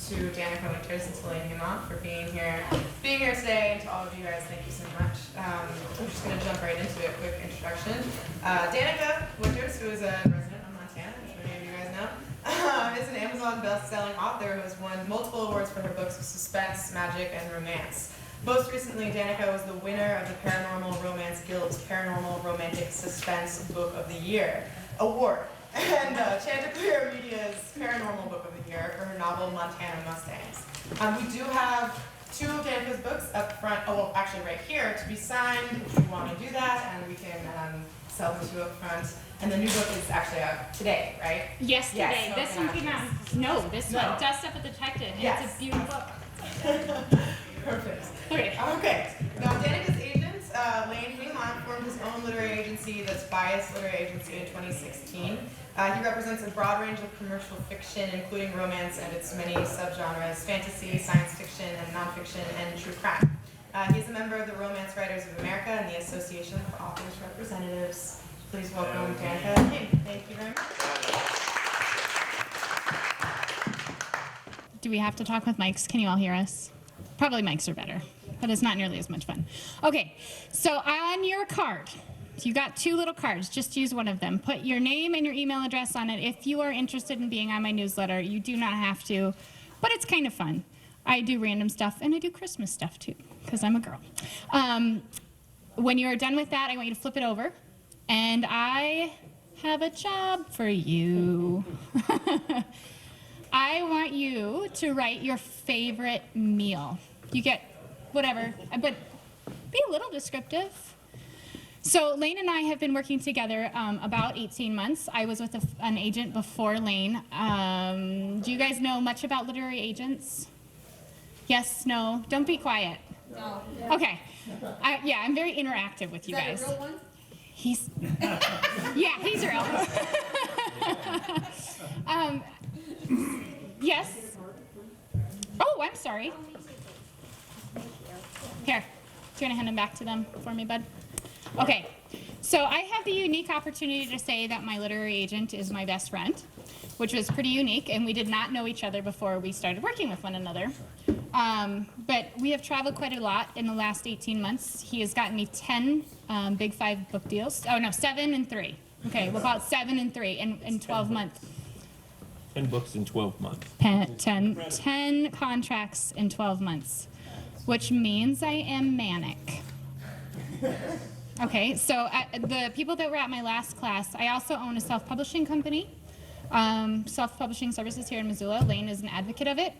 to Danica Winters and to Heymont for being here today, and to all of you guys, thank you so much. I'm just going to jump right into it. Quick introduction. Danica Winters, who is a resident of Montana, as many of you guys know, is an Amazon best-selling author who has won multiple awards for her books of suspense, magic, and romance. Most recently, Danica was the winner of the Paranormal Romance Guild's Paranormal Romantic Suspense Book of the Year Award, and Chanticleer Media's Paranormal Book of the Year for her novel Montana Mustangs. We do have two of Danica's books up front, well, actually right here, to be signed if you want to do that, and we can sell them to you up front. And the new book is actually out today, right? Yesterday. Yes, this one came out. No, this one. Dust Up with the Detective. And yes. It's a beautiful book. Perfect. Okay. Now, Danica's agent, Lane Heymont, formed his own literary agency, that's Bias Literary Agency, in 2016. He represents a broad range of commercial fiction, including romance and its many subgenres, fantasy, science fiction, and nonfiction, and true crime. He is a member of the Romance Writers of America and the Association of Authors Representatives. Please welcome Danica. Thank you very much. Do we have to talk with mics? Can you all hear us? Probably mics are better, but it's not nearly as much fun. Okay, so on your card, you got two little cards. Just use one of them. Put your name and your email address on it. If you are interested in being on my newsletter, you do not have to, but it's kind of fun. I do random stuff, and I do Christmas stuff too, because I'm a girl. When you are done with that, I want you to flip it over, and I have a job for you. I want you to write your favorite meal. You get whatever, but be a little descriptive. So Lane and I have been working together about 18 months. I was with an agent before Lane. Do you guys know much about literary agents? Yes, no? Don't be quiet. No. Okay. Yeah, I'm very interactive with you guys. Is that a real one? He's, yeah, he's real. Yes. Oh, I'm sorry. Here, do you want to hand them back to them for me, bud? Okay, so I have the unique opportunity to say that my literary agent is my best friend, which was pretty unique, and we did not know each other before we started working with one another. But we have traveled quite a lot in the last 18 months. He has gotten me 10 Big 5 book deals. Oh, no, 7 and 3. Okay, well, about 7 and 3 in 12 months. 10 books in 12 months. 10 contracts in 12 months, which means I am manic. Okay, so the people that were at my last class, I also own a self-publishing company, self-publishing services here in Missoula. Lane is an advocate of it.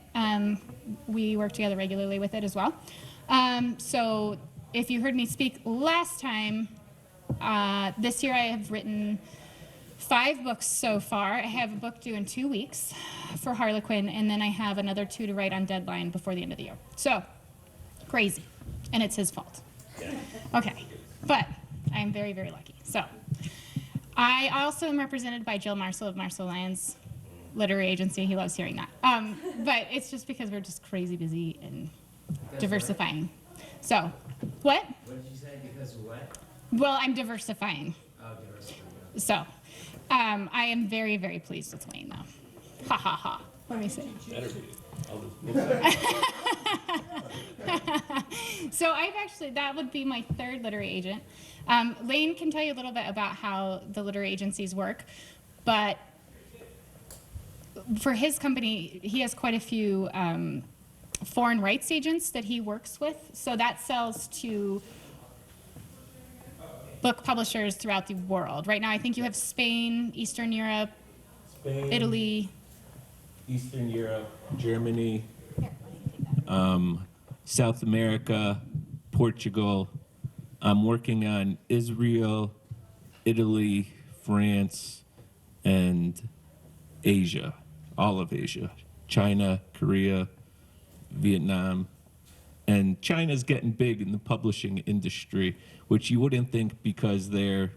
We work together regularly with it as well. So if you heard me speak last time, this year I have written 5 books so far. I have a book due in 2 weeks for Harlequin, and then I have another 2 to write on deadline before the end of the year. So, crazy. And it's his fault. Okay, but I'm very, very lucky. So, I also am represented by Jill Marcel of Marcel Lyons Literary Agency. He loves hearing that. But it's just because we're just crazy busy and diversifying. So, what? What did you say? Because of what? Well, I'm diversifying. Oh, diversity. So, I am very, very pleased with Lane, though. Ha ha ha. Let me see. Better be. All those books. So I've actually, that would be my 3rd literary agent. Lane can tell you a little bit about how the literary agencies work, but for his company, he has quite a few foreign rights agents that he works with. So that sells to book publishers throughout the world. Right now, I think you have Spain, Eastern Europe, Spain, Italy, Eastern Europe, Germany, South America, Portugal. I'm working on Israel, Italy, France, and Asia, all of Asia, China, Korea, Vietnam. And China's getting big in the publishing industry, which you wouldn't think because they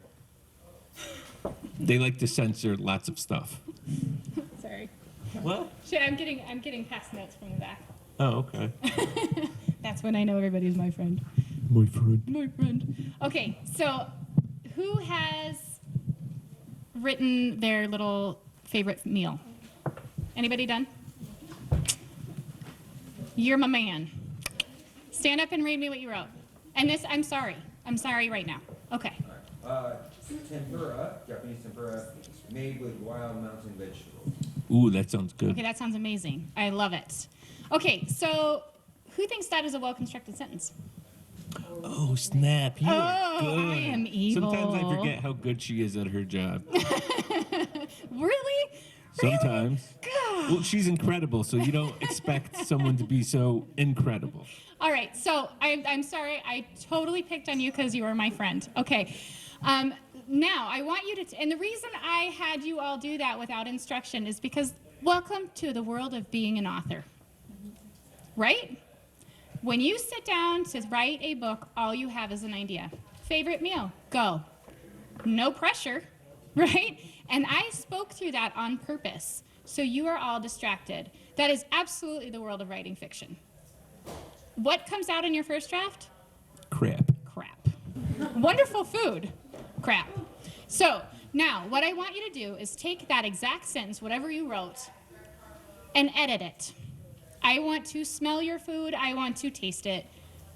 like to censor lots of stuff. Sorry. What? Shit, I'm getting past notes from the back. Oh, okay. That's when I know everybody's my friend. My friend. My friend. Okay, so who has written their little favorite meal? Anybody done? You're my man. Stand up and read me what you wrote. And this, I'm sorry. I'm sorry right now. Okay. Tempura, Japanese tempura, made with wild mountain vegetables. Ooh, that sounds good. Okay, that sounds amazing. I love it. Okay, so who thinks that is a well-constructed sentence? Oh, snap. You are good. I am evil. Sometimes I forget how good she is at her job. Really? Sometimes. God. Well, she's incredible, so you don't expect someone to be so incredible. All right, so I'm sorry. I totally picked on you because you were my friend. Okay. Now, I want you to, and the reason I had you all do that without instruction is because welcome to the world of being an author. Right? When you sit down to write a book, all you have is an idea. Favorite meal? Go. No pressure, right? And I spoke through that on purpose, so you are all distracted. That is absolutely the world of writing fiction. What comes out in your first draft? Crap. Crap. Wonderful food. Crap. So now what I want you to do is take that exact sentence, whatever you wrote, and edit it. I want to smell your food. I want to taste it.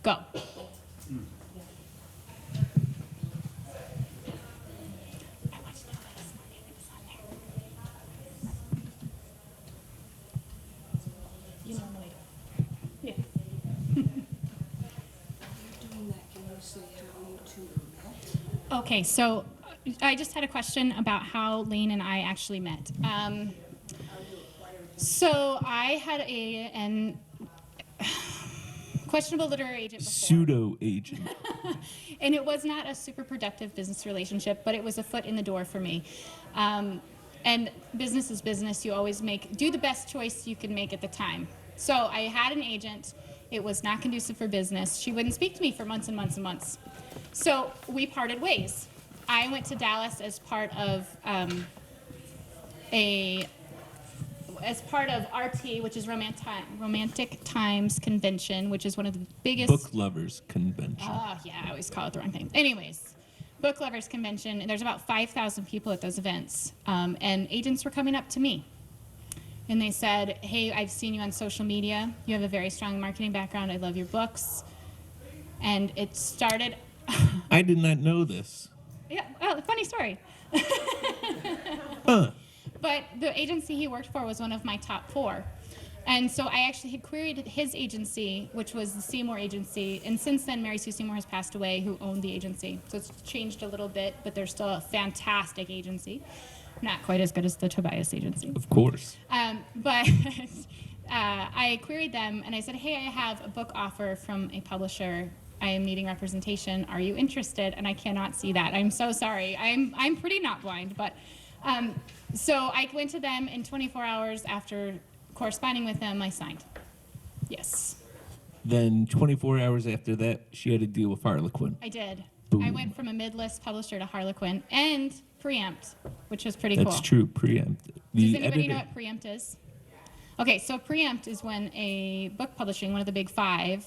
Go. I want to know that it's on there. You normally do. Yeah. Doing that, can you say how you two met? Okay, so I just had a question about how Lane and I actually met. So I had an questionable literary agent before. Pseudo agent. And it was not a super productive business relationship, but it was a foot in the door for me. And business is business. You always do the best choice you can make at the time. So I had an agent. It was not conducive for business. She wouldn't speak to me for months and months and months. So we parted ways. I went to Dallas as part of RT, which is Romantic Times Convention, which is one of the biggest Book Lovers Convention. Oh, yeah, I always call it the wrong thing. Anyways, Book Lovers Convention, and there's about 5,000 people at those events. And agents were coming up to me. And they said, hey, I've seen you on social media. You have a very strong marketing background. I love your books. And it started... I did not know this. Yeah, well, funny story. Huh. But the agency he worked for was one of my top 4. And so I actually had queried his agency, which was the Seymour agency. And since then, Mary Sue Seymour has passed away, who owned the agency. So it's changed a little bit, but they're still a fantastic agency. Not quite as good as the Tobias agency. Of course. But I queried them, and I said, hey, I have a book offer from a publisher. I am needing representation. Are you interested? And I cannot see that. I'm so sorry. I'm pretty not blind, but... So I went to them in 24 hours after corresponding with them, I signed. Yes, Then 24 hours after that, she had to deal with Harlequin. I did. Boom. I went from a mid-list publisher to Harlequin and Preempt, which was pretty That's cool. true, Preempt. Does The anybody editor. know what Preempt is? Okay, so Preempt is when a book publishing, one of the big 5,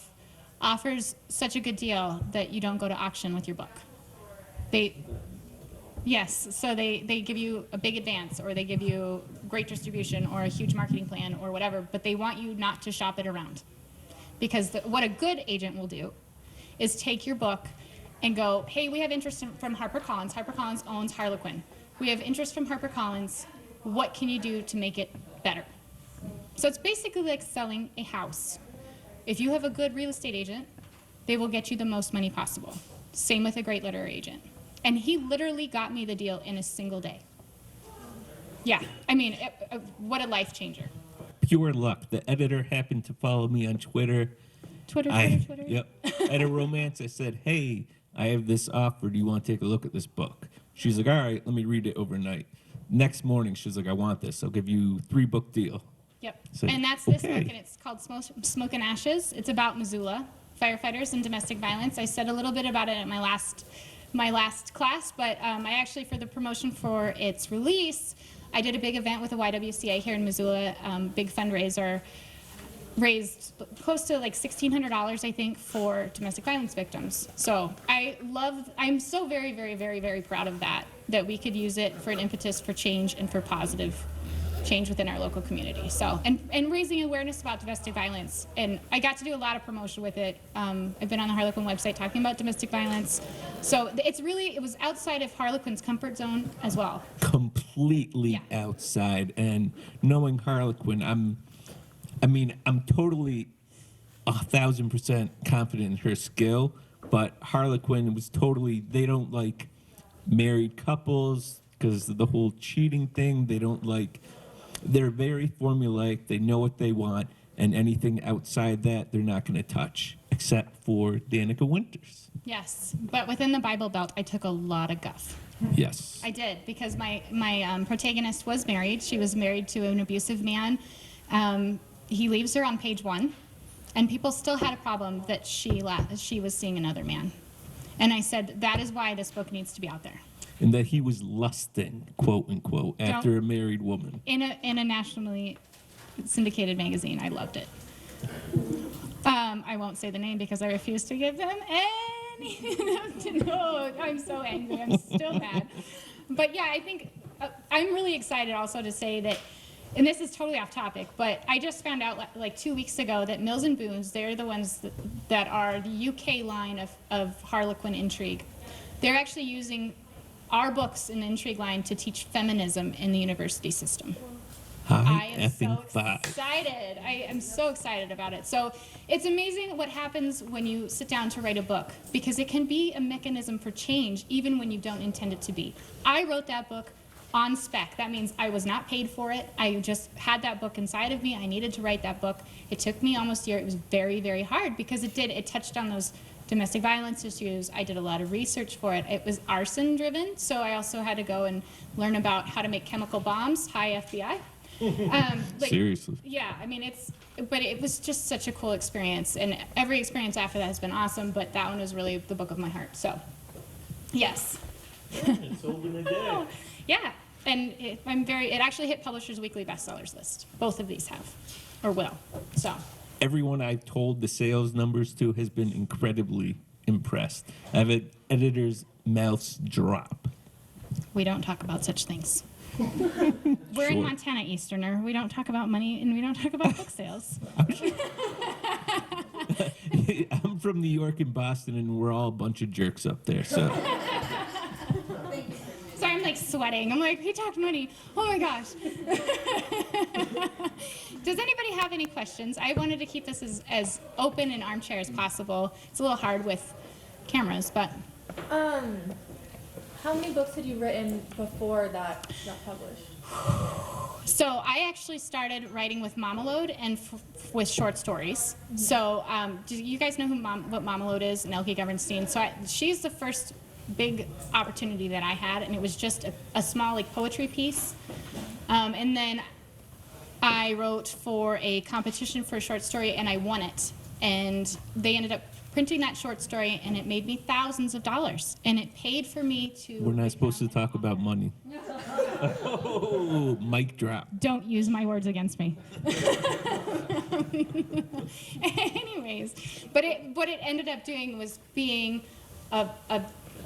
offers such a good deal that you don't go to auction with your book. Yes, so they give you a big advance, or they give you great distribution or a huge marketing plan or whatever, but they want you not to shop it around. Because what a good agent will do is take your book and go, hey, we have interest from HarperCollins. HarperCollins owns Harlequin. We have interest from HarperCollins. What can you do to make it better? So it's basically like selling a house. If you have a good real estate agent, they will get you the most money possible. Same with a great literary agent. And he literally got me the deal in a single day. Yeah, I mean, what a life changer. Pure luck. The editor happened to follow me on Twitter. Twitter. Yep. At a romance, I said, hey, I have this offer. Do you want to take a look at this book? She's like, all right, let me read it overnight. Next morning, she's like, I want this. I'll give you 3-book deal. Yep. So, And that's this book, okay. and it's called Smoke and Ashes. It's about Missoula, firefighters and domestic violence. I said a little bit about it at my last class, but I actually, for the promotion for its release, I did a big event with the YWCA here in Missoula, big fundraiser, raised close to like $1,600, I think, for domestic violence victims. So I'm so very, very, very, very proud of that we could use it for an impetus for change and for positive change within our local community. So, and raising awareness about domestic violence. And I got to do a lot of promotion with it. I've been on the Harlequin website talking about domestic violence. So it was outside of Harlequin's comfort zone as well. Completely outside. And knowing Harlequin, I'm totally 1,000% confident in her skill, but Harlequin was totally, they don't like married couples because of the whole cheating thing. They're very formulaic. They know what they want, and anything outside that, they're not going to touch, except for Danica Winters. Yes, but within the Bible Belt, I took a lot of guff. Yes. I did, because my protagonist was married. She was married to an abusive man. He leaves her on page 1, and people still had a problem that she was seeing another man. And I said, that is why this book needs to be out there. And that he was lusting, quote unquote, after a married woman. In a nationally syndicated magazine. I loved it. I won't say the name because I refuse to give them any. No, I'm so angry. I'm still mad. But yeah, I think I'm really excited also to say that, and this is totally off topic, but I just found out like 2 weeks ago that Mills and Boons, they're the ones that are the UK line of Harlequin intrigue. They're actually using our books in the intrigue line to teach feminism in the university system. I am so excited. I am so excited about it. So it's amazing what happens when you sit down to write a book, because it can be a mechanism for change even when you don't intend it to be. I wrote that book on spec. That means I was not paid for it. I just had that book inside of me. I needed to write that book. It took me almost a year. It was very, very hard because it touched on those domestic violence issues. I did a lot of research for it. It was arson driven, so I also had to go and learn about how to make chemical bombs. Hi, FBI. Seriously. Yeah, I mean, but it was just such a cool experience, and every experience after that has been awesome, but that one was really the book of my heart, so, yes. It's sold in a day. Yeah, and it actually hit Publishers Weekly bestsellers list. Both of these have, or will, so. Everyone I've told the sales numbers to has been incredibly impressed. I've had editors' mouths drop. We don't talk about such things. We're in Montana, Easterner. We don't talk about money, and we don't talk about book sales. I'm from New York and Boston, and we're all a bunch of jerks up there, so. So I'm like sweating. I'm like, he talked money. Oh my gosh. Does anybody have any questions? I wanted to keep this as open and armchair as possible. It's a little hard with cameras, but. How many books had you written before that got published? So I actually started writing with Mamalode and with short stories. So do you guys know what Mamalode is? Nelke Governstein. So she's the first big opportunity that I had, and it was just a small like poetry piece. And then I wrote for a competition for a short story, and I won it. And they ended up printing that short story, and it made me thousands of dollars, and it paid for me to. We're not supposed to talk about money. Oh, mic drop. Don't use my words against me. Anyways, but what it ended up doing was being a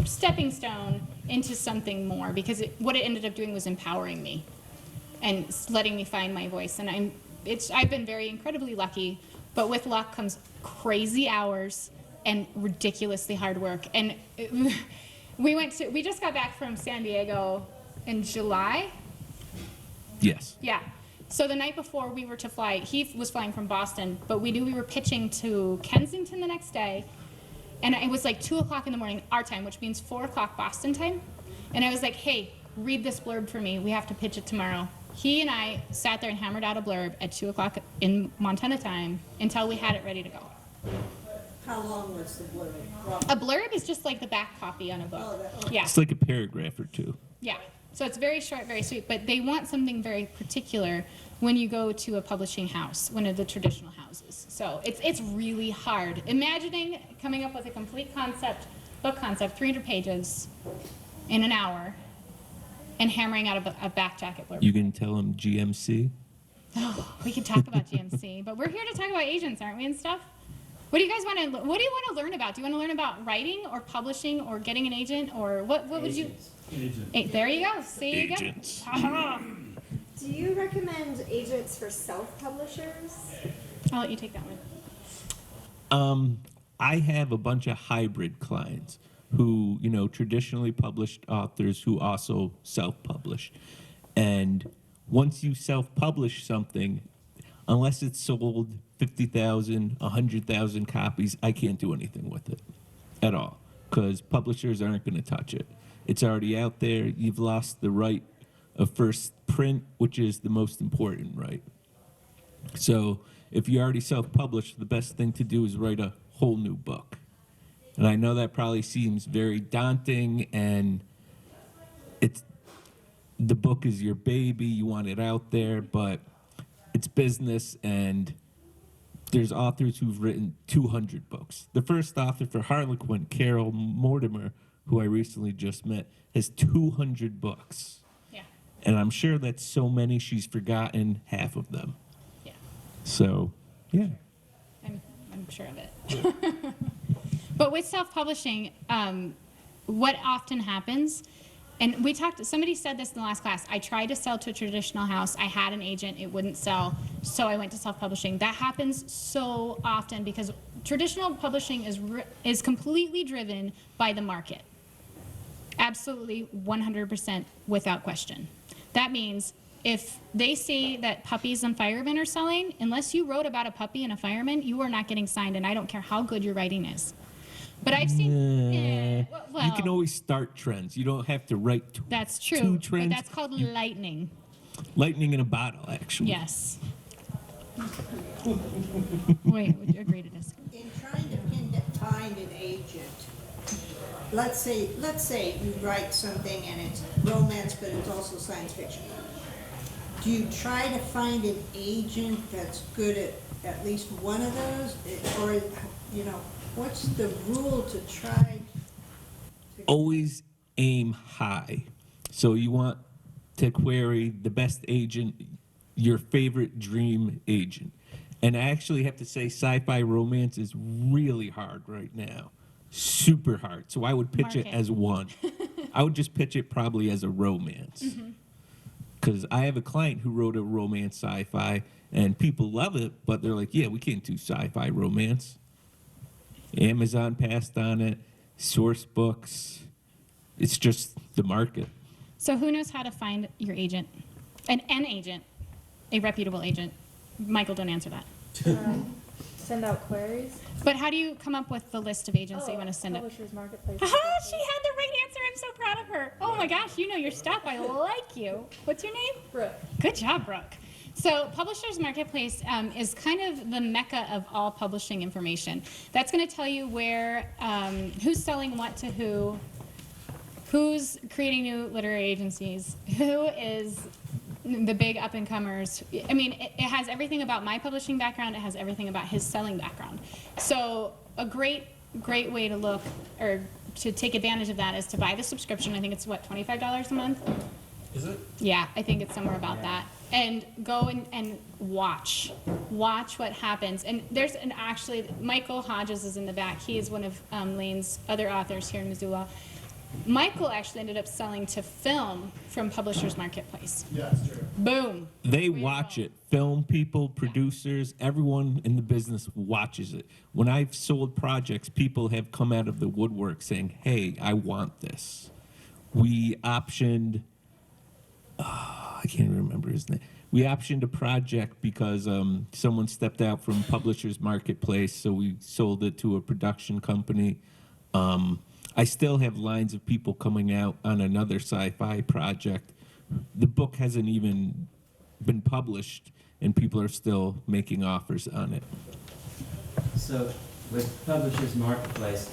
stepping stone into something more, because what it ended up doing was empowering me and letting me find my voice. And I've been very incredibly lucky, but with luck comes crazy hours and ridiculously hard work. And we just got back from San Diego in July. Yes. Yeah. So the night before we were to fly, he was flying from Boston, but we knew we were pitching to Kensington the next day. And it was like 2 o'clock in the morning, our time, which means 4 o'clock Boston time. And I was like, hey, read this blurb for me. We have to pitch it tomorrow. He and I sat there and hammered out a blurb at 2 o'clock in Montana time until we had it ready to go. How long was the blurb? A blurb is just like the back copy on a book. Yeah. It's like a paragraph or two. Yeah. So it's very short, very sweet, but they want something very particular when you go to a publishing house, one of the traditional houses. So it's really hard. Imagining coming up with a complete book concept, 300 pages in an hour, and hammering out a back jacket blurb. You can tell them GMC. Oh, we could talk about GMC, but we're here to talk about agents, aren't we, and stuff? What do you guys want to? What do you want to learn about? Do you want to learn about writing or publishing or getting an agent, or what would you? Agents. Hey, there you go. See you go. Agents. Do you recommend agents for self-publishers? I'll let you take that one. I have a bunch of hybrid clients who, traditionally published authors who also self-publish. And once you self-publish something, unless it's sold 50,000, 100,000 copies, I can't do anything with it at all because publishers aren't going to touch it. It's already out there. You've lost the right of first print, which is the most important right. So if you already self-published, the best thing to do is write a whole new book. And I know that probably seems very daunting, and the book is your baby, you want it out there, but it's business, and there's authors who've written 200 books. The first author for Harlequin, Carol Mortimer, who I recently just met, has 200 books. Yeah. And I'm sure that's so many she's forgotten half of them. Yeah. So, yeah. I'm sure of it. But with self-publishing, what often happens, and somebody said this in the last class, I tried to sell to a traditional house, I had an agent, it wouldn't sell, so I went to self-publishing. That happens so often because traditional publishing is completely driven by the market. Absolutely, 100% without question. That means if they say that puppies and firemen are selling, unless you wrote about a puppy and a fireman, you are not getting signed, and I don't care how good your writing is. But I've seen. Well, you can always start trends. You don't have to write that's true, two trends. but that's called lightning. Lightning in a bottle, actually. Yes. Wait, would you agree to disagree? In trying to find an agent, let's say you write something and it's romance, but it's also science fiction. Do you try to find an agent that's good at least one of those? Or, what's the rule to try to... Always aim high. So you want to query the best agent, your favorite dream agent. And I actually have to say sci-fi romance is really hard right now. Super hard. So I would pitch it as one. I would just pitch it probably as a romance. Because I have a client who wrote a romance sci-fi, and people love it, but they're like, yeah, we can't do sci-fi romance. Amazon passed on it, source books. It's just the market. So who knows how to find your agent? An agent, a reputable agent. Michael, don't answer that. Send out queries. But how do you come up with the list of agents that you want to send it? Publishers Marketplace. She had the right answer. I'm so proud of her. Oh my gosh, you know your stuff. I like you. What's your name? Brooke. Good job, Brooke. So Publishers Marketplace is kind of the mecca of all publishing information. That's going to tell you where, who's selling what to who's creating new literary agencies, who is the big up-and-comers. I mean, it has everything about my publishing background. It has everything about his selling background. So a great way to look or to take advantage of that is to buy the subscription. I think it's, what, $25 a month? Is it? Yeah, I think it's somewhere about that. And go and watch what happens. And actually, Michael Hodges is in the back. He is one of Lane's other authors here in Missoula. Michael actually ended up selling to film from Publishers Marketplace. Yeah, that's true. Boom. They watch it. Film people, producers, everyone in the business watches it. When I've sold projects, people have come out of the woodwork saying, hey, I want this. We optioned, I can't remember his name. We optioned a project because someone stepped out from Publishers Marketplace, so we sold it to a production company. I still have lines of people coming out on another sci-fi project. The book hasn't even been published, and people are still making offers on it. So with Publishers Marketplace,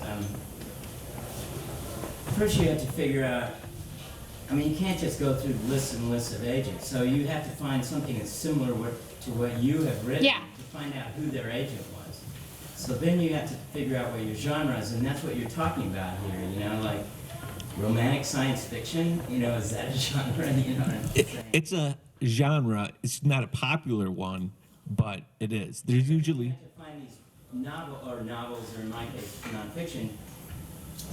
first you have to figure out, you can't just go through lists and lists of agents. So you have to find something that's similar to what you have written to find out who their agent was. So then you have to figure out what your genre is, and that's what you're talking about here, like romantic science fiction, is that a genre? You know what I'm saying? It's a genre. It's not a popular one, but it is. There's usually... You have to find these novels, or in my case, nonfiction,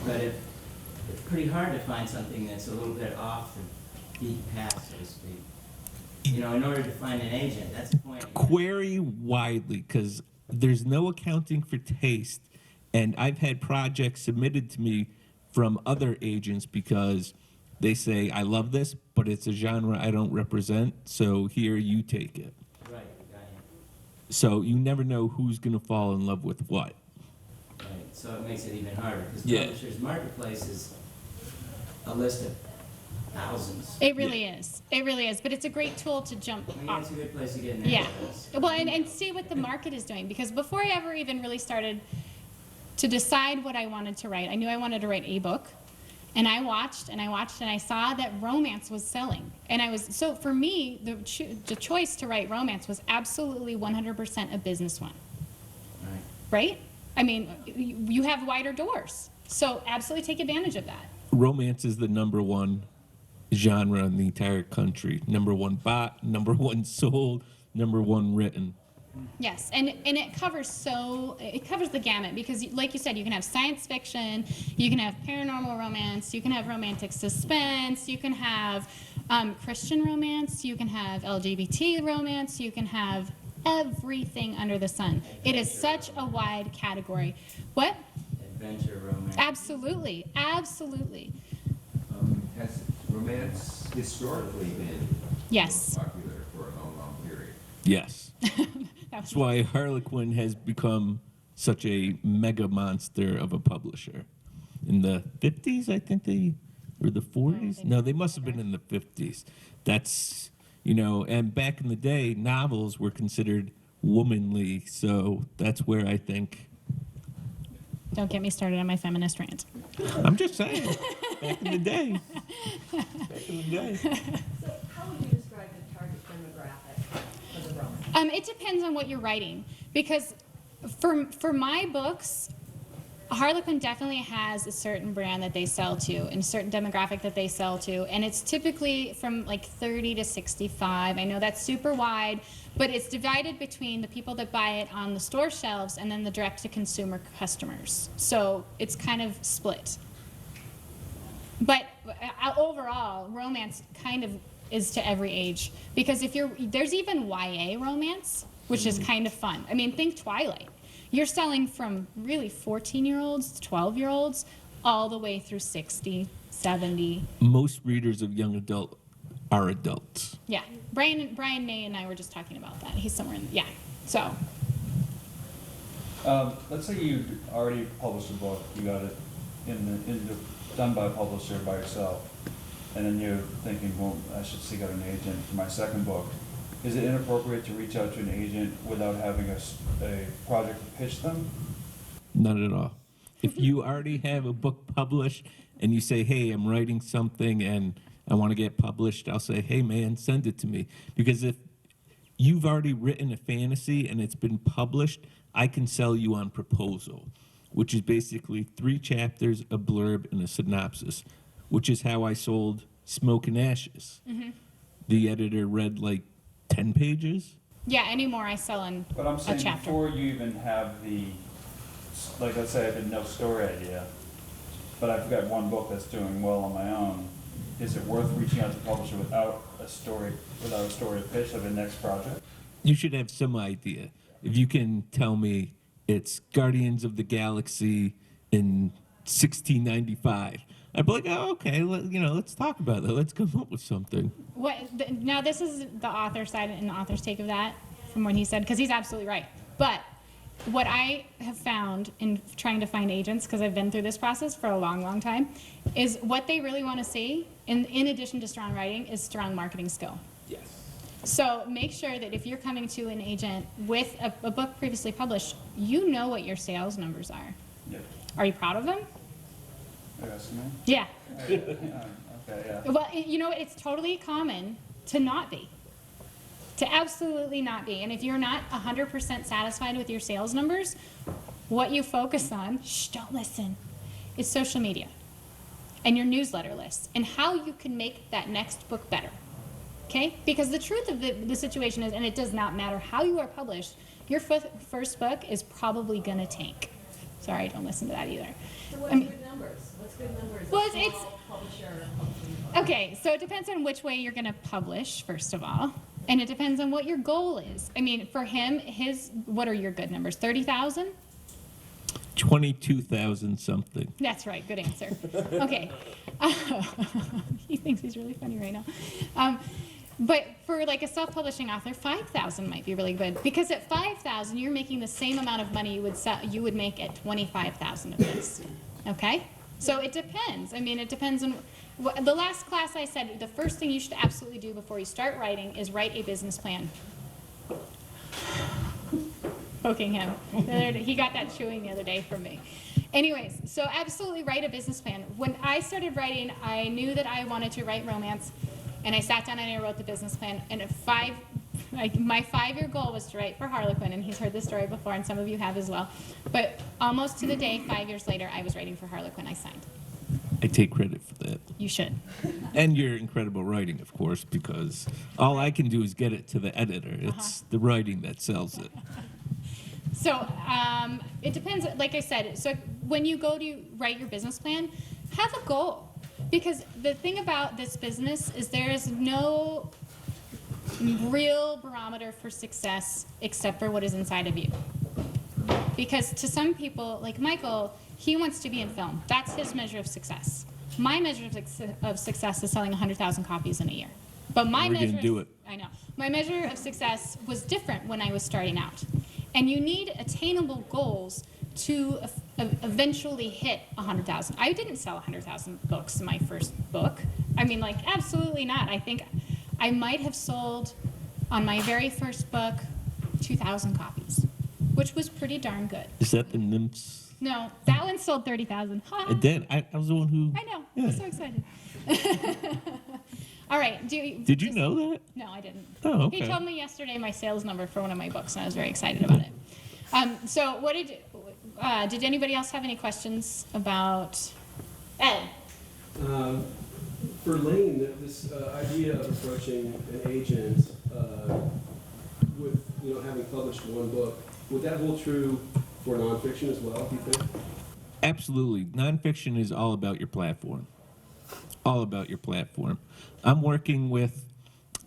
but it's pretty hard to find something that's a little bit off the beat path, so to speak. You know, in order to find an agent, that's the point. Query widely, because there's no accounting for taste. And I've had projects submitted to me from other agents because they say, I love this, but it's a genre I don't represent, so here, you take it. Right, got you. So you never know who's going to fall in love with what. Right, so it makes it even harder, because Yeah. Publishers Marketplace is a list of thousands. It really is. It really is. But it's a great tool to jump I mean, off. it's a good place to get an Yeah. access. Well, and see what the market is doing. Because before I ever even really started to decide what I wanted to write, I knew I wanted to write a book. And I watched and I watched and I saw that romance was selling. And so for me, the choice to write romance was absolutely 100% a business one. Right. Right? I mean, you have wider doors. So absolutely take advantage of that. Romance is the number one genre in the entire country. Number one bought, number one sold, number one written. Yes, and it covers the gamut because, like you said, you can have science fiction, you can have paranormal romance, you can have romantic suspense, you can have Christian romance, you can have LGBT romance, you can have everything under the sun. It is such a wide category. What? Adventure romance. Absolutely, absolutely. Has romance historically been Yes. popular for a long, long period? Yes. That That's was- why Harlequin has become such a mega monster of a publisher. In the 50s, I think or the 40s? No, they must have been in the 50s. That's, and back in the day, novels were considered womanly, so that's where I think, Don't get me started on my feminist rant. I'm just saying, back in the day. Back in the day. So how would you describe the target demographic for the romance? It depends on what you're writing, because for my books, Harlequin definitely has a certain brand that they sell to and a certain demographic that they sell to, and it's typically from like 30 to 65. I know that's super wide, but it's divided between the people that buy it on the store shelves and then the direct-to-consumer customers. So it's kind of split. But overall, romance kind of is to every age, because there's even YA romance, which is kind of fun. I mean, think Twilight. You're selling from really 14-year-olds, 12-year-olds, all the way through 60, 70. Most readers of young adult are adults. Yeah. Brian May and I were just talking about that. He's somewhere yeah. So. Let's say you already published a book, you got it done by a publisher by yourself, and then you're thinking, well, I should seek out an agent for my second book. Is it inappropriate to reach out to an agent without having a project to pitch them? Not at all. If you already have a book published and you say, hey, I'm writing something and I want to get published, I'll say, hey, man, send it to me. Because if you've already written a fantasy and it's been published, I can sell you on proposal, which is basically 3 chapters, a blurb, and a synopsis, which is how I sold Smoke and Ashes. Mm-hmm. The editor read like 10 pages. Yeah, anymore I sell in But I'm a saying chapter. before you even have like let's say I have no story idea, but I've got one book that's doing well on my own, is it worth reaching out to the publisher without a story to pitch of the next project? You should have some idea. If you can tell me it's Guardians of the Galaxy in 1695, I'd be like, oh, okay, let's talk about that. Let's come up with something. Now, this is the author side and the author's take of that from what he said, because he's absolutely right. But what I have found in trying to find agents, because I've been through this process for a long, long time, is what they really want to see, in addition to strong writing, is strong marketing skill. Yes. So make sure that if you're coming to an agent with a book previously published, you know what your sales numbers are. Yeah. Are you proud of them? Estimate? Yeah. Okay, yeah. Well, it's totally common to not be. To absolutely not be. And if you're not 100% satisfied with your sales numbers, what you focus on, don't listen, is social media and your newsletter lists and how you can make that next book better. Okay? Because the truth of the situation is, and it does not matter how you are published, your first book is probably going to tank. Sorry, don't listen to that either. So what's good numbers? What's good numbers? Well, Small publisher, publishing book. Okay, so it depends on which way you're going to publish, first of all. And it depends on what your goal is. I mean, for him, what are your good numbers? 30,000? 22,000 something. That's right, good answer. Okay. He thinks he's really funny right now. But for like a self-publishing author, 5,000 might be really good, because at 5,000 you're making the same amount of money you would make at 25,000 of this. Okay? So it depends. I mean, it depends on the last class I said the first thing you should absolutely do before you start writing is write a business plan. Poking him. He got that chewing the other day from me. Anyways, so absolutely write a business plan. When I started writing, I knew that I wanted to write romance, and I sat down and I wrote the business plan. And my 5-year goal was to write for Harlequin, and he's heard this story before, and some of you have as well. But almost to the day, 5 years later, I was writing for Harlequin. I signed. I take credit for that. You should. And your incredible writing, of course, because all I can do is get it to the editor. It's the writing that sells it. So it depends, like I said, so when you go to write your business plan, have a goal. Because the thing about this business is there is no real barometer for success except for what is inside of you. Because to some people, like Michael, he wants to be in film. That's his measure of success. My measure of success is selling 100,000 copies in a year. But my We're gonna do it. I know. My measure of success was different when I was starting out. And you need attainable goals to eventually hit 100,000. I didn't sell 100,000 books in my first book. I mean, like, absolutely not. I think I might have sold on my very first book 2,000 copies, which was pretty darn good. Is that the nymphs? No, that one sold 30,000. I did. I was the one who. I know. Yeah. I'm so excited. All right. Did you know that? No, I didn't. Oh, okay. He told me yesterday my sales number for one of my books, and I was very excited about it. So what did anybody else have any questions about Ed? For Lane, this idea of approaching an agent with, having published one book, would that hold true for nonfiction as well, do you think? Absolutely. Nonfiction is all about your platform. All about your platform. I'm working with,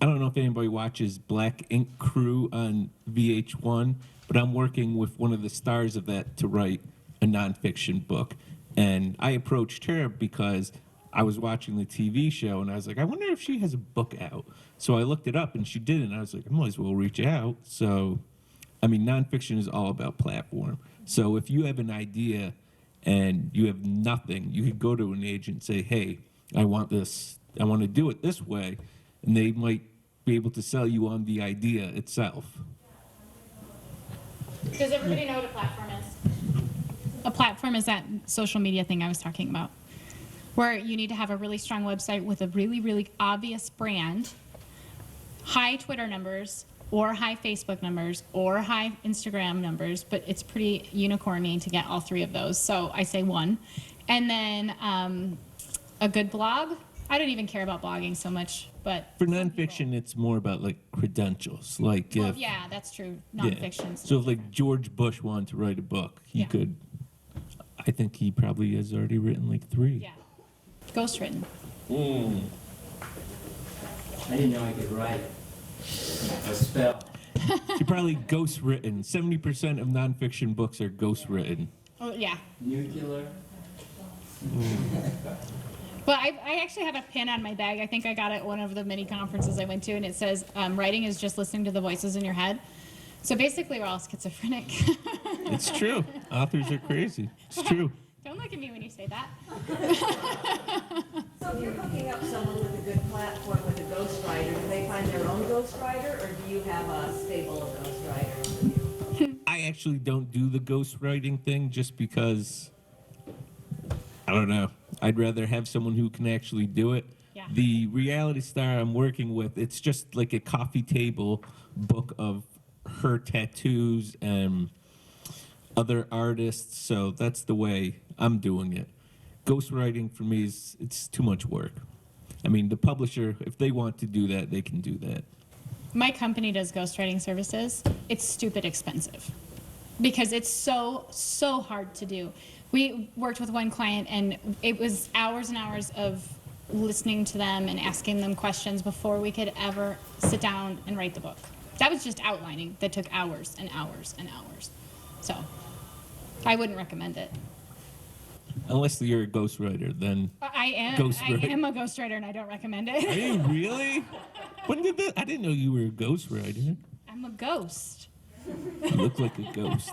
I don't know if anybody watches Black Ink Crew on VH1, but I'm working with one of the stars of that to write a nonfiction book. And I approached her because I was watching the TV show, and I was like, I wonder if she has a book out. So I looked it up, and she didn't. I was like, I might as well reach out. So, I mean, nonfiction is all about platform. So if you have an idea and you have nothing, you could go to an agent and say, hey, I want this, I want to do it this way, and they might be able to sell you on the idea itself. Does everybody know what a platform is? A platform is that social media thing I was talking about, where you need to have a really strong website with a really, really obvious brand, high Twitter numbers, or high Facebook numbers, or high Instagram numbers, but it's pretty unicorny to get all three of those, so I say one. And then a good blog. I don't even care about blogging so much, but For nonfiction, it's more about like credentials. Like well, if, yeah, that's true. yeah. Nonfiction. So if like George Bush wanted to write a book, he Yeah. could. I think he probably has already written like 3. Yeah, ghostwritten. I didn't know I could write a spell. He probably ghostwritten. 70% of nonfiction books are ghostwritten. Oh yeah. Nuclear. But I actually have a pin on my bag. I think I got it at one of the many conferences I went to, and it says, writing is just listening to the voices in your head. So basically, we're all schizophrenic. It's true. Authors are crazy. It's true. Don't look at me when you say that. So if you're hooking up someone with a good platform with a ghostwriter, do they find their own ghostwriter, or do you have a stable of ghostwriters with you? I actually don't do the ghostwriting thing just because, I don't know. I'd rather have someone who can actually do it. Yeah. The reality star I'm working with, it's just like a coffee table book of her tattoos and other artists, so that's the way I'm doing it. Ghostwriting for me it's too much work. I mean, the publisher, if they want to do that, they can do that. My company does ghostwriting services. It's stupid expensive because it's so hard to do. We worked with one client, and it was hours and hours of listening to them and asking them questions before we could ever sit down and write the book. That was just outlining that took hours and hours and hours. So I wouldn't recommend it. Unless you're a ghostwriter, then I am a ghostwriter and I don't recommend it. Are you really? When did that? I didn't know you were a ghostwriter. I'm a ghost. You look like a ghost.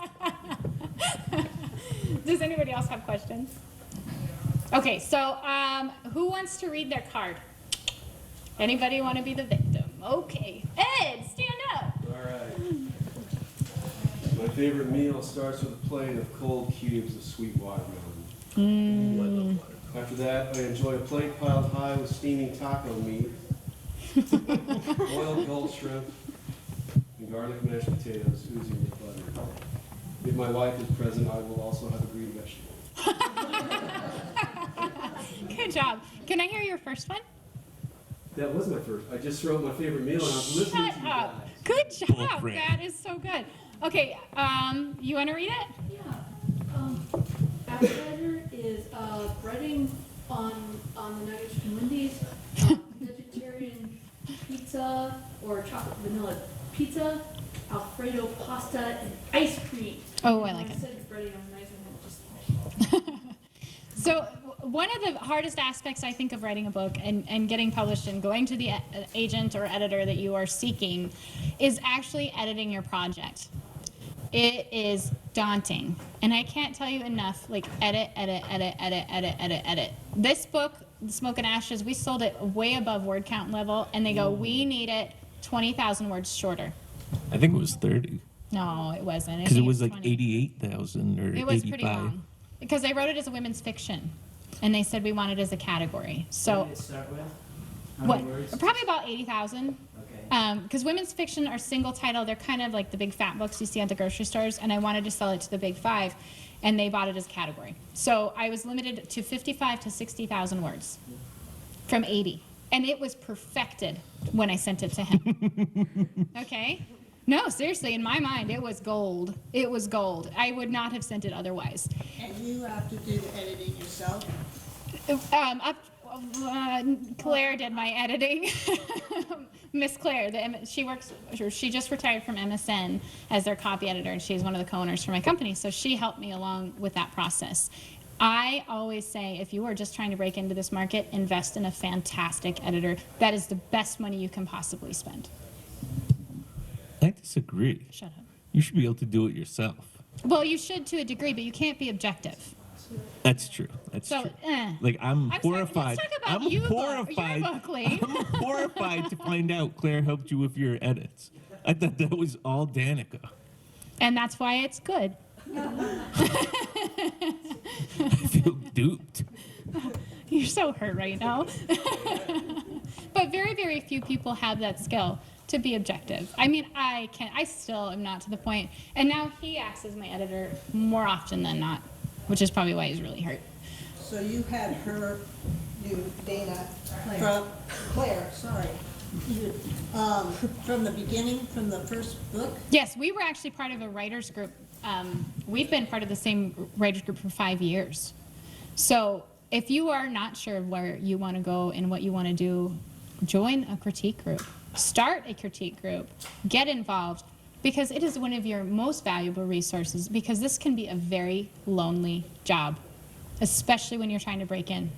Does anybody else have questions? Okay, so who wants to read their card? Anybody want to be the victim? Okay. Ed, stand up. All right. My favorite meal starts with a plate of cold cubes of sweet watermelon. After that, I enjoy a plate piled high with steaming taco meat, boiled gold shrimp, and garlic mashed potatoes oozing with butter. If my wife is present, I will also have a green vegetable. Good job. Can I hear your first one? That was my first. I just wrote my favorite meal and I was listening to you guys. Good job. Bullcrap. That is so good. Okay, you want to read it? Yeah. Appetizer is breading on the nuggets from Wendy's, vegetarian pizza or chocolate vanilla pizza, Alfredo pasta, and ice cream. Oh, I like it. I said breading on the nice one, just So one of the hardest aspects, I think, of writing a book and getting published and going to the agent or editor that you are seeking is actually editing your project. It is daunting. And I can't tell you enough, like edit. This book, The Smoke and Ashes, we sold it way above word count level, and they go, we need it 20,000 words shorter. I think it was 30. No, it wasn't. Because it was like 20. 88,000 or 85. It was pretty long. Because I wrote it as a women's fiction, and they said we want it as a category. So What did it start with? How many words? Probably about 80,000. Okay. Because women's fiction are single title. They're kind of like the big fat books you see at the grocery stores, and I wanted to sell it to the big five, and they bought it as a category. So I was limited to 55 to 60,000 words from 80. And it was perfected when I sent it to him. Okay? No, seriously, in my mind, it was gold. It was gold. I would not have sent it otherwise. And you have to do the editing yourself? Claire did my editing. Miss Claire, she just retired from MSN as their copy editor, and she's one of the co-owners for my company, so she helped me along with that process. I always say, if you are just trying to break into this market, invest in a fantastic editor. That is the best money you can possibly spend. I disagree. Shut up. You should be able to do it yourself. Well, you should to a degree, but you can't be objective. That's true. That's So, true. eh. Like I'm Sorry, horrified. let's talk about I'm you, horrified. your book, Lee. I'm horrified to find out Claire helped you with your edits. I thought that was all Danica. And that's why it's good. I feel duped. You're so hurt right now. But very, very few people have that skill to be objective. I mean, I still am not to the point. And now he acts as my editor more often than not, which is probably why he's really hurt. So you had her do Dana from Claire, sorry. From the beginning, from the first book? Yes, we were actually part of a writers group. We've been part of the same writers group for 5 years. So if you are not sure where you want to go and what you want to do, join a critique group. Start a critique group. Get involved, because it is one of your most valuable resources, because this can be a very lonely job, especially when you're trying to break in.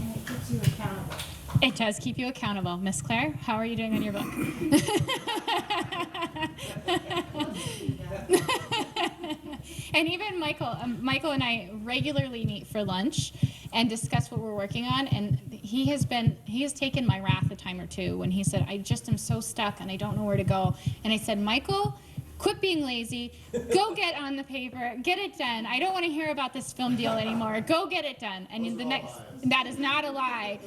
and it keeps you accountable. It does keep you accountable. Miss Claire, how are you doing on your book? And even Michael and I regularly meet for lunch and discuss what we're working on, and he has taken my wrath a time or two when he said, I just am so stuck and I don't know where to go. And I said, Michael, quit being lazy, go get on the paper, get it done. I don't want to hear about this film deal anymore. Go get it done. And that is not a lie.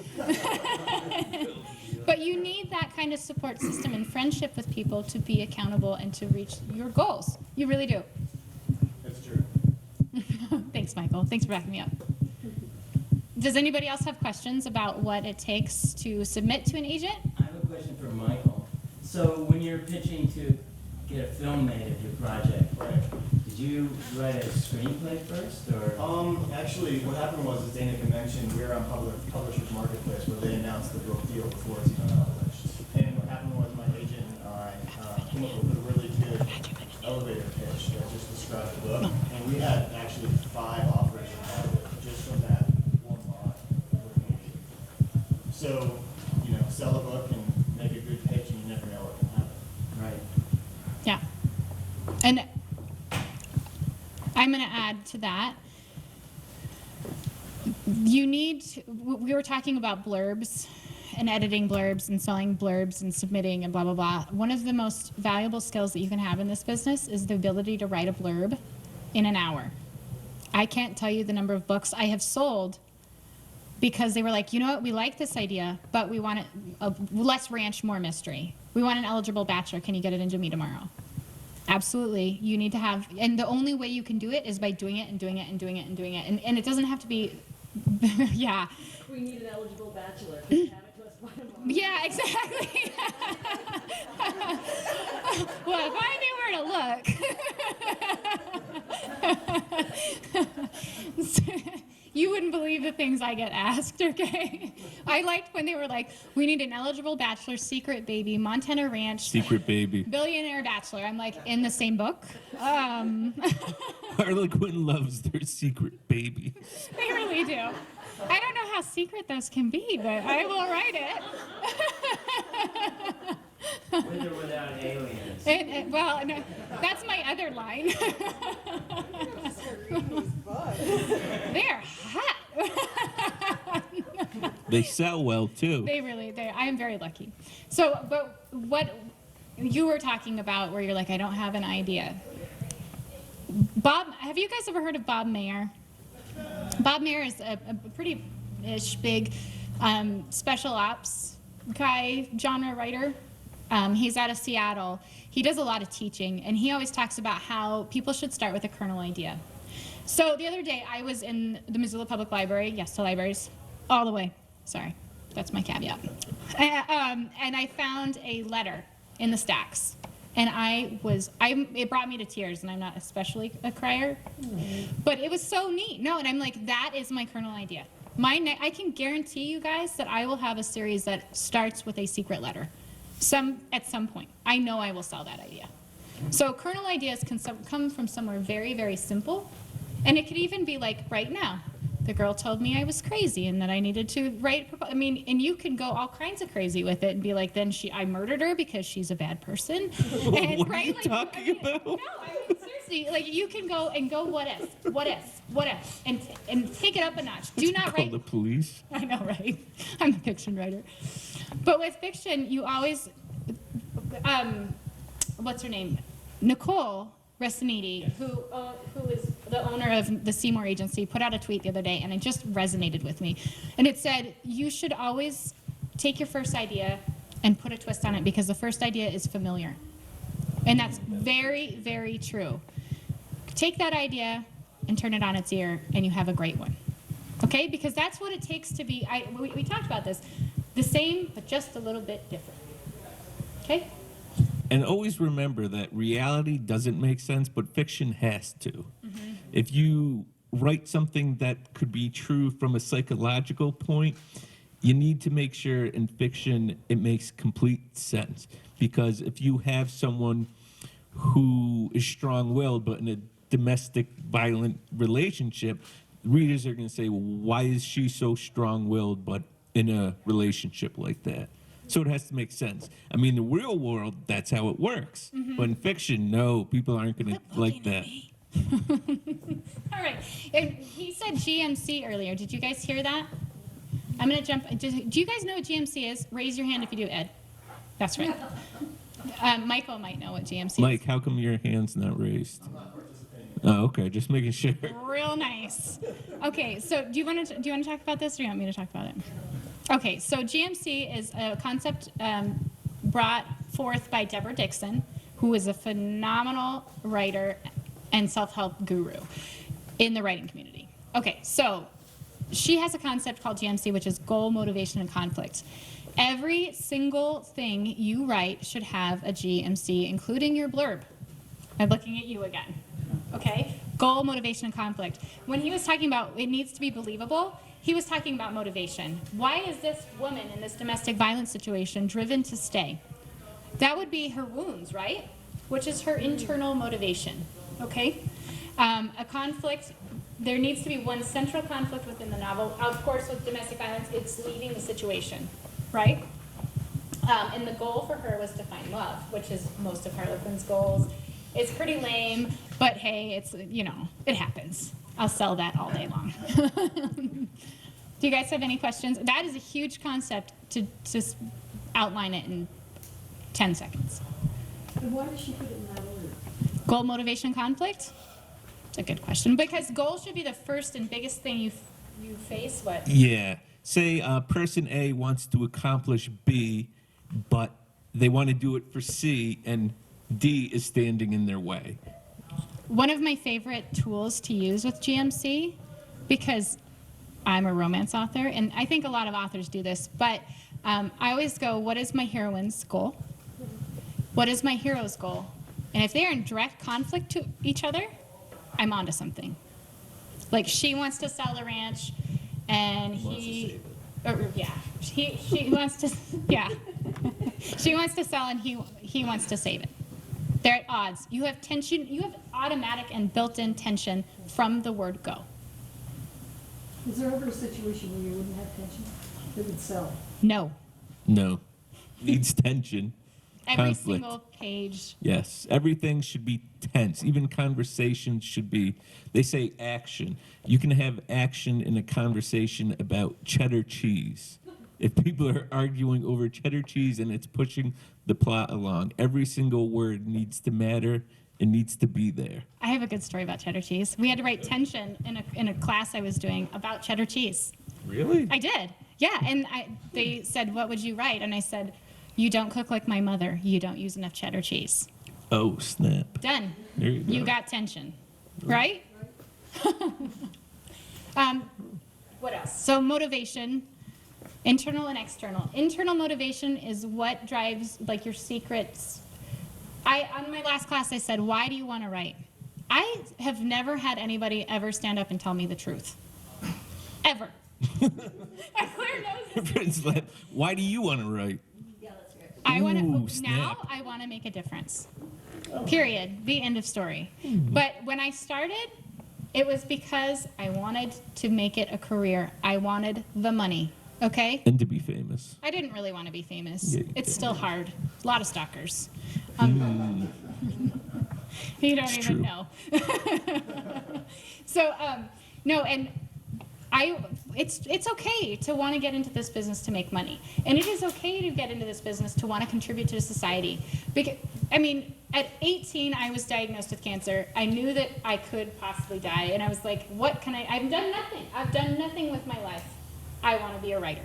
But you need that kind of support system and friendship with people to be accountable and to reach your goals. You really do. That's true. Thanks, Michael. Thanks for backing me up. Does anybody else have questions about what it takes to submit to an agent? I have a question for Michael. So when you're pitching to get a film made of your project, did you write a screenplay first, or? Actually, what happened was, as Danica mentioned, we were on Publishers Marketplace where they announced the book deal before it's even published. And what happened was my agent and I came up with a really good elevator pitch that just described the book. And we had actually 5 offers about it just from that one line. So, you know, sell a book and make a good pitch and you never know what can happen. Right. Yeah. And I'm going to add to that. We were talking about blurbs and editing blurbs and selling blurbs and submitting and blah, blah, blah. One of the most valuable skills that you can have in this business is the ability to write a blurb in an hour. I can't tell you the number of books I have sold because they were like, you know what, we like this idea, but we want it, less ranch, more mystery. We want an eligible bachelor. Can you get it into me tomorrow? Absolutely. You need to have, and the only way you can do it is by doing it and doing it and doing it and doing it. And it doesn't have to be, yeah. We need an eligible bachelor. Can you have it to us by tomorrow? Yeah, exactly. Well, if I knew where to look. You wouldn't believe the things I get asked, okay? I liked when they were like, we need an eligible bachelor, secret baby, Montana Ranch. Secret baby. Billionaire bachelor. I'm like, in the same book? Harley Quinn loves their secret baby. They really do. I don't know how secret those can be, but I will write it. With or without aliens? Well, no, that's my other line. They're hot. They sell well, too. I am very lucky. So, but what you were talking about where you're like, I don't have an idea. Bob, have you guys ever heard of Bob Mayer? Bob Mayer is a pretty-ish big special ops guy, genre writer. He's out of Seattle. He does a lot of teaching, and he always talks about how people should start with a kernel idea. So the other day, I was in the Missoula Public Library. Yes, to libraries. All the way. Sorry. That's my caveat. And I found a letter in the stacks. And it brought me to tears, and I'm not especially a crier. But it was so neat. No, and I'm like, that is my kernel idea. I can guarantee you guys that I will have a series that starts with a secret letter. At some point. I know I will sell that idea. So kernel ideas can come from somewhere very, very simple. And it could even be like right now. The girl told me I was crazy and that I needed to write, and you can go all kinds of crazy with it and be like, then I murdered her because she's a bad person. And, what right? are you talking about? No, seriously, like you can go, what if, and take it up a notch. Do not write. Call the police. I know, right? I'm a fiction writer. But with fiction, you always, what's her name? Nicole Resiniti, who is the owner of the Seymour Agency, put out a tweet the other day, and it just resonated with me. And it said, you should always take your first idea and put a twist on it because the first idea is familiar. And that's very, very true. Take that idea and turn it on its ear, and you have a great one. Okay? Because that's what it takes to be, we talked about this, the same, but just a little bit different. Okay? And always remember that reality doesn't make sense, but fiction has to. Mm-hmm. If you write something that could be true from a psychological point, you need to make sure in fiction it makes complete sense. Because if you have someone who is strong-willed but in a domestic violent relationship, readers are going to say, well, why is she so strong-willed but in a relationship like that? So it has to make sense. I mean, in the real world, that's how it works. Mm-hmm. But in fiction, no, people aren't going to like that. All right. And he said GMC earlier. Did you guys hear that? I'm going to jump. Do you guys know what GMC is? Raise your hand if you do, Ed. That's right. Michael might know what GMC is. Mike, how come your hand's not raised? I'm not participating. Oh, okay. Just making sure. Real nice. Okay, so do you want to talk about this, or do you want me to talk about it? Okay, so GMC is a concept brought forth by Deborah Dixon, who is a phenomenal writer and self-help guru in the writing community. Okay, so she has a concept called GMC, which is goal, motivation, and conflict. Every single thing you write should have a GMC, including your blurb. I'm looking at you again. Okay? Goal, motivation, and conflict. When he was talking about it needs to be believable, he was talking about motivation. Why is this woman in this domestic violence situation driven to stay? That would be her wounds, right? Which is her internal motivation. Okay? A conflict, there needs to be one central conflict within the novel. Of course, with domestic violence, it's leaving the situation, right? And the goal for her was to find love, which is most of Harlequin's goals. It's pretty lame, but hey, it's, you know, it happens. I'll sell that all day long. Do you guys have any questions? That is a huge concept to just outline it in 10 seconds. And why does she put it in that order? Goal, motivation, conflict? It's a good question. Because goal should be the first and biggest thing you face. What? Yeah. Say person A wants to accomplish B, but they want to do it for C, and D is standing in their way. One of my favorite tools to use with GMC, because I'm a romance author, and I think a lot of authors do this, but I always go, what is my heroine's goal? What is my hero's goal? And if they're in direct conflict to each other, I'm onto something. Like, she wants to sell the ranch, and she wants to, yeah. She wants to sell, and he wants to save it. They're at odds. You have tension, you have automatic and built-in tension from the word go. Is there ever a situation where you wouldn't have tension? That would sell? No. No. Needs tension. Every Conflict. single page. Yes. Everything should be tense. Even conversations should be, they say action. You can have action in a conversation about cheddar cheese. If people are arguing over cheddar cheese and it's pushing the plot along, every single word needs to matter. It needs to be there. I have a good story about cheddar cheese. We had to write tension in a class I was doing about cheddar cheese. Really? I did. Yeah, and they said, what would you write? And I said, you don't cook like my mother. You don't use enough cheddar cheese. Oh, snap. Done. There you go. You got tension, right? What else? So motivation, internal and external. Internal motivation is what drives, like, your secrets. On my last class, I said, why do you want to write? I have never had anybody ever stand up and tell me the truth. Ever. Why do you want to write? I want to, now snap. I want to make a difference. Period. The end of story. But when I started, it was because I wanted to make it a career. I wanted the money. Okay? And to be famous. I didn't really want to be famous. Yeah, It's still hard. A lot of stalkers. Mm. You don't It's even true. know. So, no, and it's okay to want to get into this business to make money. And it is okay to get into this business to want to contribute to society. Because, I mean, at 18, I was diagnosed with cancer. I knew that I could possibly die. And I was like, what can I've done nothing. I've done nothing with my life. I want to be a writer.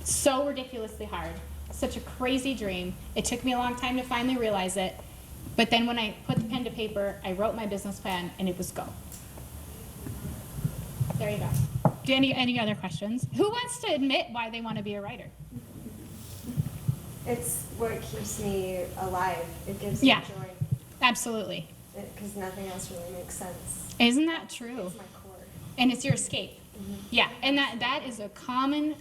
So ridiculously hard. Such a crazy dream. It took me a long time to finally realize it. But then when I put the pen to paper, I wrote my business plan, and it was go. There you go. Do any other questions? Who wants to admit why they want to be a writer? It's what keeps me alive. It gives me Yeah. joy. Absolutely. Because nothing else really makes sense. Isn't that true? It's my core. And it's your escape. Yeah, and that is a common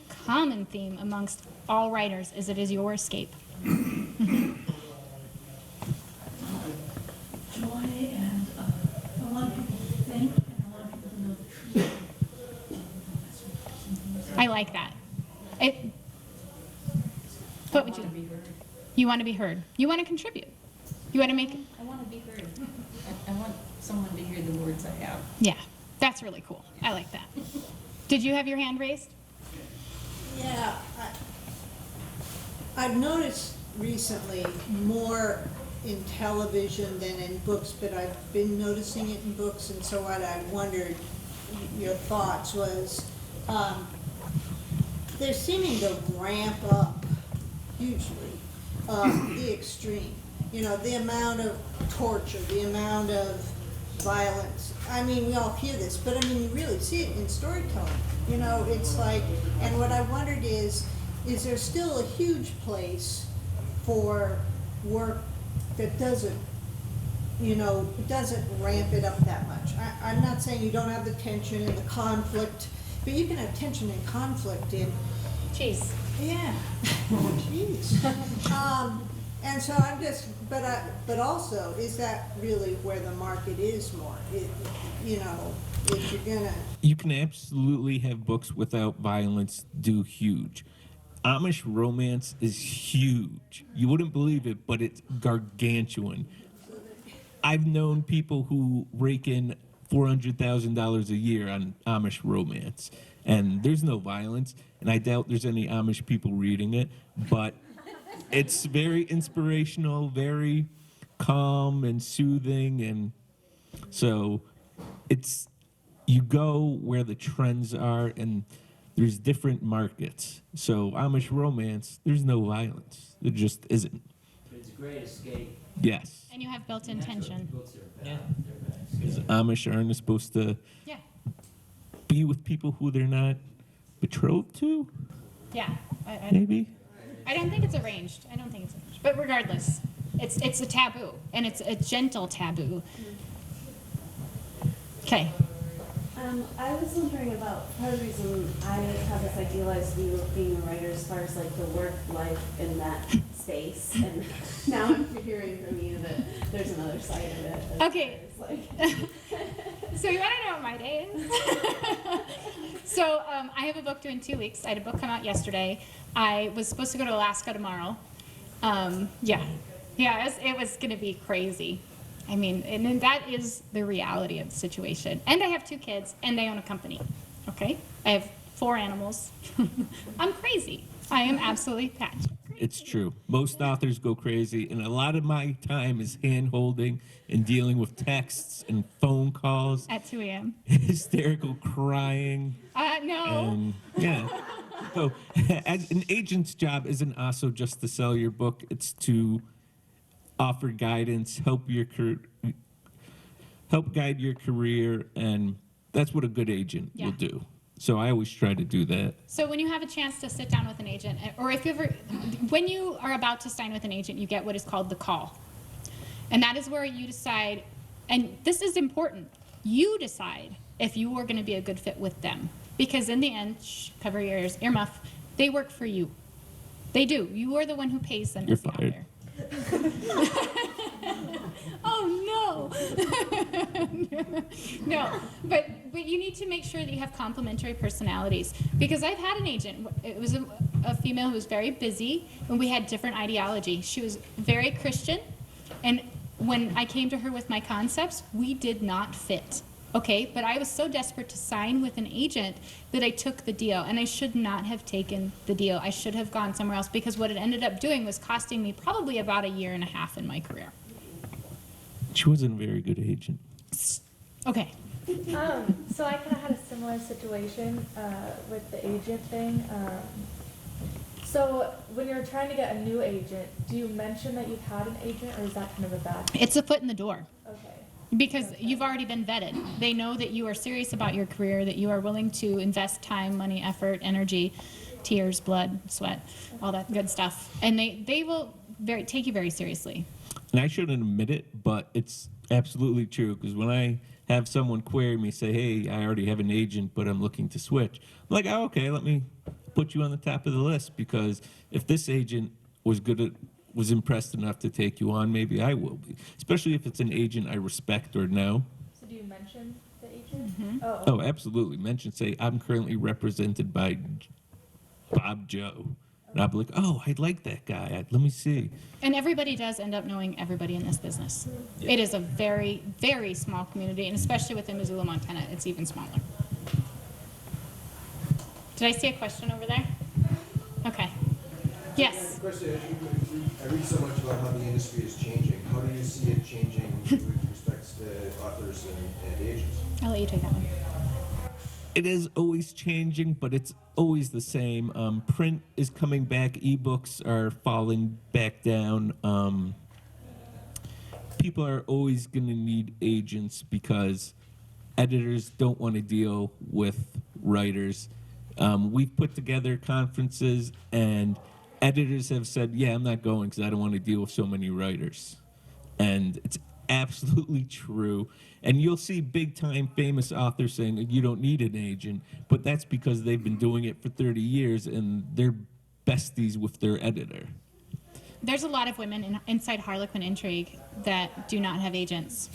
theme amongst all writers, is it is your escape. Joy, and a lot of people think, and a lot of people know the truth. I like that. What would you? You want to be heard. You want to contribute. You want to make. I want to be heard. I want someone to hear the words I have. Yeah, that's really cool. I like that. Did you have your hand raised? Yeah, I've noticed recently more in television than in books, but I've been noticing it in books, and so what I wondered your thoughts was, they're seeming to ramp up hugely the extreme. You know, the amount of torture, the amount of violence. I mean, we all hear this, but I mean, you really see it in storytelling. You know, it's like, and what I wondered is is there still a huge place for work that doesn't, doesn't ramp it up that much? I'm not saying you don't have the tension and the conflict, but you can have tension and conflict in. Cheese. Yeah. Jeez. And so I'm just, but also, is that really where the market is more? If you're gonna. You can absolutely have books without violence do huge. Amish romance is huge. You wouldn't believe it, but it's gargantuan. I've known people who rake in $400,000 a year on Amish romance, and there's no violence, and I doubt there's any Amish people reading it, but it's very inspirational, very calm and soothing, and so it's, you go where the trends are, and there's different markets. So Amish romance, there's no violence. There just isn't. But it's a great escape. Yes. And you have built-in And that's what tension. books are about. Yeah. They're about Because escape. Amish aren't supposed to Yeah. be with people who they're not betrothed to, Yeah. I maybe? don't think it's arranged. I don't think it's arranged. But regardless, it's a taboo, and it's a gentle taboo. Okay. I was wondering about part of the reason I have this idealized view of being a writer as far as like the work life in that space, and now I'm hearing from you that there's another side of it. as Okay. far as, like, So you want to know what my day is? So I have a book due in 2 weeks. I had a book come out yesterday. I was supposed to go to Alaska tomorrow. Yeah, it was going to be crazy. I mean, and then that is the reality of the situation. And I have 2 kids, and I own a company. Okay, I have 4 animals. I'm crazy. I am absolutely patched. It's true. Most authors go crazy, and a lot of my time is hand-holding and dealing with texts and phone calls, At 2 a.m. hysterical crying, No. and yeah. So, as an agent's job isn't also just to sell your book; it's to offer guidance, help guide your career, and that's what a good agent will do. So I always try to do that. So when you have a chance to sit down with an agent, or if you ever, when you are about to sign with an agent, you get what is called the call. And that is where you decide, and this is important, you decide if you are going to be a good fit with them. Because in the end, cover your ears, earmuff, they work for you. They do. You are the one who pays them. You're as the fired. author. Oh no. No, but you need to make sure that you have complementary personalities, because I've had an agent, it was a female who was very busy, and we had different ideology. She was very Christian, and when I came to her with my concepts, we did not fit. Okay, but I was so desperate to sign with an agent that I took the deal, and I should not have taken the deal. I should have gone somewhere else, because what it ended up doing was costing me probably about 1.5 years in my career. She wasn't a very good agent. Okay. So I kind of had a similar situation with the agent thing. So when you're trying to get a new agent, do you mention that you've had an agent, or is that kind of a bad thing? It's a foot in the door. Okay. Because you've already been vetted. They know that you are serious about your career, that you are willing to invest time, money, effort, energy, tears, blood, sweat, all that good stuff. And they will take you very seriously. And I shouldn't admit it, but it's absolutely true, because when I have someone query me, say, hey, I already have an agent, but I'm looking to switch, I'm like, oh, okay, let me put you on the top of the list, because if this agent was impressed enough to take you on, maybe I will be, especially if it's an agent I respect or know. So do you mention the agent? Mm-hmm. Oh, absolutely. Mention, say, I'm currently represented by Bob Joe. And I'll be like, oh, I like that guy. Let me see. And everybody does end up knowing everybody in this business. It is a very, very small community, and especially within Missoula, Montana, it's even smaller. Did I see a question over there? Okay. Yes. Question, I read so much about how the industry is changing. How do you see it changing with respect to authors and agents? I'll let you take that one. It is always changing, but it's always the same. Print is coming back. Ebooks are falling back down. People are always going to need agents, because editors don't want to deal with writers. We've put together conferences, and editors have said, yeah, I'm not going because I don't want to deal with so many writers. And it's absolutely true. And you'll see big-time famous authors saying you don't need an agent, but that's because they've been doing it for 30 years, and they're besties with their editor. There's a lot of women inside Harlequin Intrigue that do not have agents.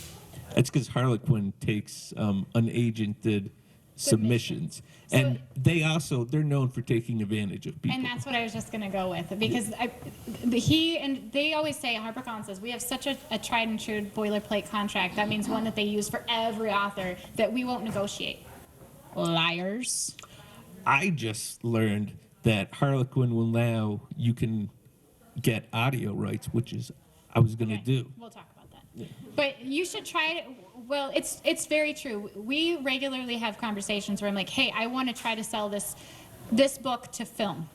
That's because Harlequin takes unagented submissions. So- And they're known for taking advantage of people. And that's what I was just going to go with, because they always say, HarperCollins says, we have such a tried and true boilerplate contract. That means one that they use for every author that we won't negotiate. Liars. I just learned that Harlequin will now, you can get audio rights, which is, I was going to do. We'll talk about that. But you should try it. Well, it's very true. We regularly have conversations where I'm like, hey, I want to try to sell this book to film.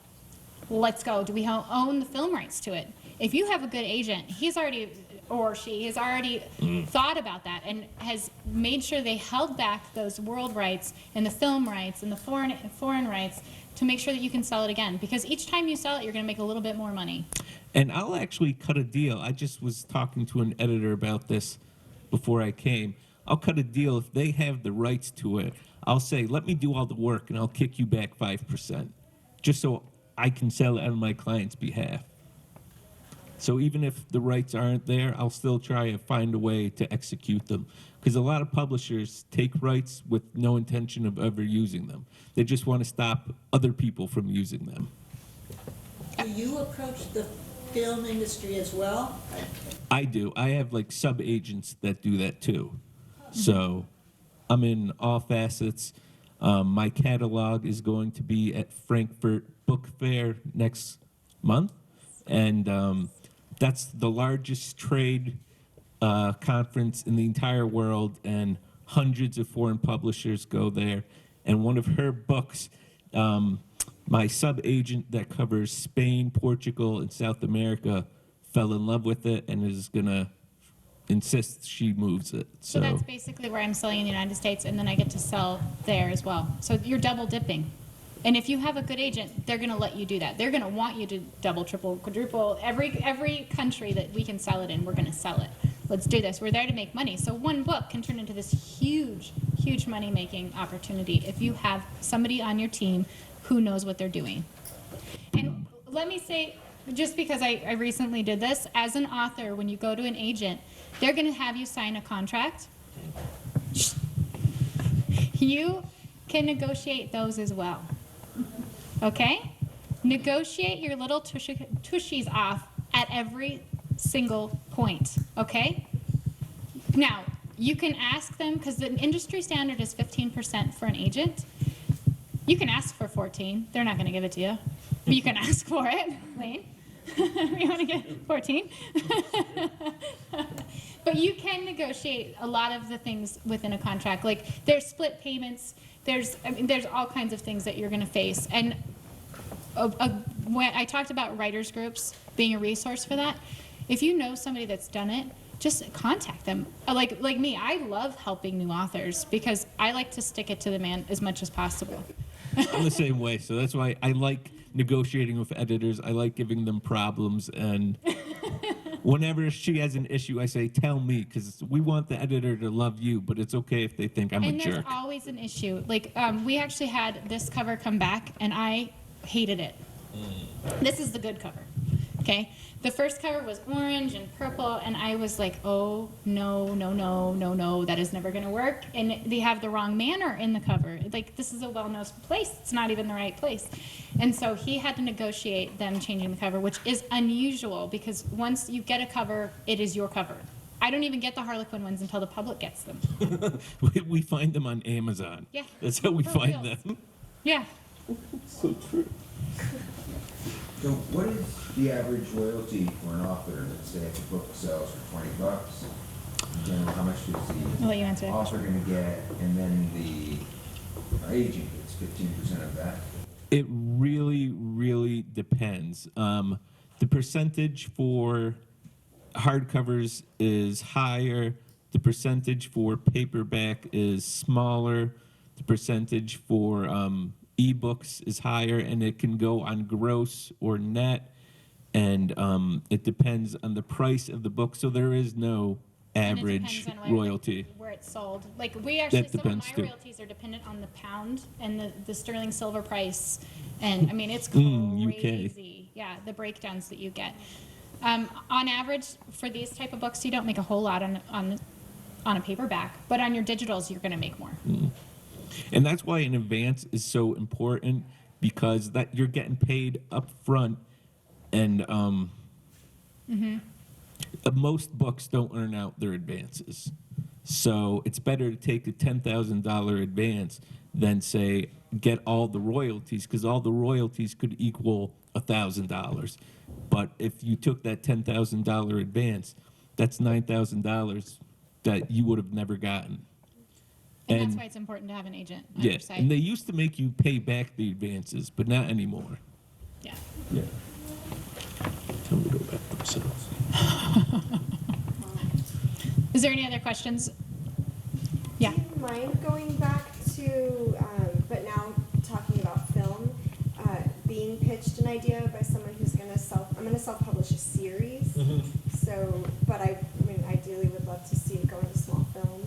Let's go. Do we own the film rights to it? If you have a good agent, he's already, or she has already thought about that and has made sure they held back those world rights and the film rights and the foreign rights to make sure that you can sell it again. Because each time you sell it, you're going to make a little bit more money. And I'll actually cut a deal. I just was talking to an editor about this before I came. I'll cut a deal if they have the rights to it. I'll say, let me do all the work and I'll kick you back 5%, just so I can sell it on my client's behalf. So even if the rights aren't there, I'll still try to find a way to execute them. Because a lot of publishers take rights with no intention of ever using them. They just want to stop other people from using them. Do you approach the film industry as well? I do. I have like sub-agents that do that too. So I'm in all facets. My catalog is going to be at Frankfurt Book Fair next month. And that's the largest trade conference in the entire world, and hundreds of foreign publishers go there. And one of her books, my sub-agent that covers Spain, Portugal, and South America fell in love with it and is going to insist she moves it. So that's basically where I'm selling in the United States, and then I get to sell there as well. So you're double dipping. And if you have a good agent, they're going to let you do that. They're going to want you to double, triple, quadruple. Every country that we can sell it in, we're going to sell it. Let's do this. We're there to make money. So one book can turn into this huge, huge money-making opportunity if you have somebody on your team who knows what they're doing. And let me say, just because I recently did this, as an author, when you go to an agent, they're going to have you sign a contract. You can negotiate those as well. Okay? Negotiate your little tushies off at every single point. Okay? Now, you can ask them, because the industry standard is 15% for an agent. You can ask for 14. They're not going to give it to you. But you can ask for it. Wayne, you want to get 14? But you can negotiate a lot of the things within a contract. Like there's split payments. There's all kinds of things that you're going to face. And when I talked about writers groups being a resource for that, if you know somebody that's done it, just contact them. Like me, I love helping new authors because I like to stick it to the man as much as possible. I'm the same way, so that's why I like negotiating with editors. I like giving them problems, and whenever she has an issue, I say, tell me, because we want the editor to love you, but it's okay if they think I'm a jerk. And there's always an issue. Like, we actually had this cover come back, and I hated it. This is the good cover, okay? The first cover was orange and purple, and I was like, oh, no, no, no, no, no, that is never going to work. And they have the wrong manner in the cover. Like, this is a well-known place. It's not even the right place. And so he had to negotiate them changing the cover, which is unusual because once you get a cover, it is your cover. I don't even get the Harlequin ones until the public gets them. We find them on Amazon. Yeah. That's how we For find reals. them. Yeah. So true. So what is the average royalty for an author? Let's say if a book sells for $20, in general, how much is I'll let you answer the that author going to get? And then the agent gets 15% of that? It really, really depends. The percentage for hardcovers is higher. The percentage for paperback is smaller. The percentage for ebooks is higher, and it can go on gross or net, and it depends on the price of the book. So there is no And it average depends on royalty. where it's sold. Like we actually, That some of depends, my too. royalties are dependent on the pound and the sterling silver price. And I mean, it's UK. crazy. Yeah, the breakdowns that you get. On average, for these type of books, you don't make a whole lot on a paperback, but on your digitals, you're going to make more. And that's why an advance is so important, because that you're getting paid up front, and most books don't earn out their advances. So it's better to take a $10,000 advance than say get all the royalties, because all the royalties could equal $1,000. But if you took that $10,000 advance, that's $9,000 that you would have never gotten. And that's why it's important to have an agent on Yeah, your site. and they used to make you pay back the advances, but not anymore. Yeah. Yeah. Tell me to go back themselves. Is there any other questions? Yeah. Do you mind going back to, but now talking about film, being pitched an idea by someone who's going to I'm going to self-publish a series. So, but I mean, ideally would love to see it go into small film.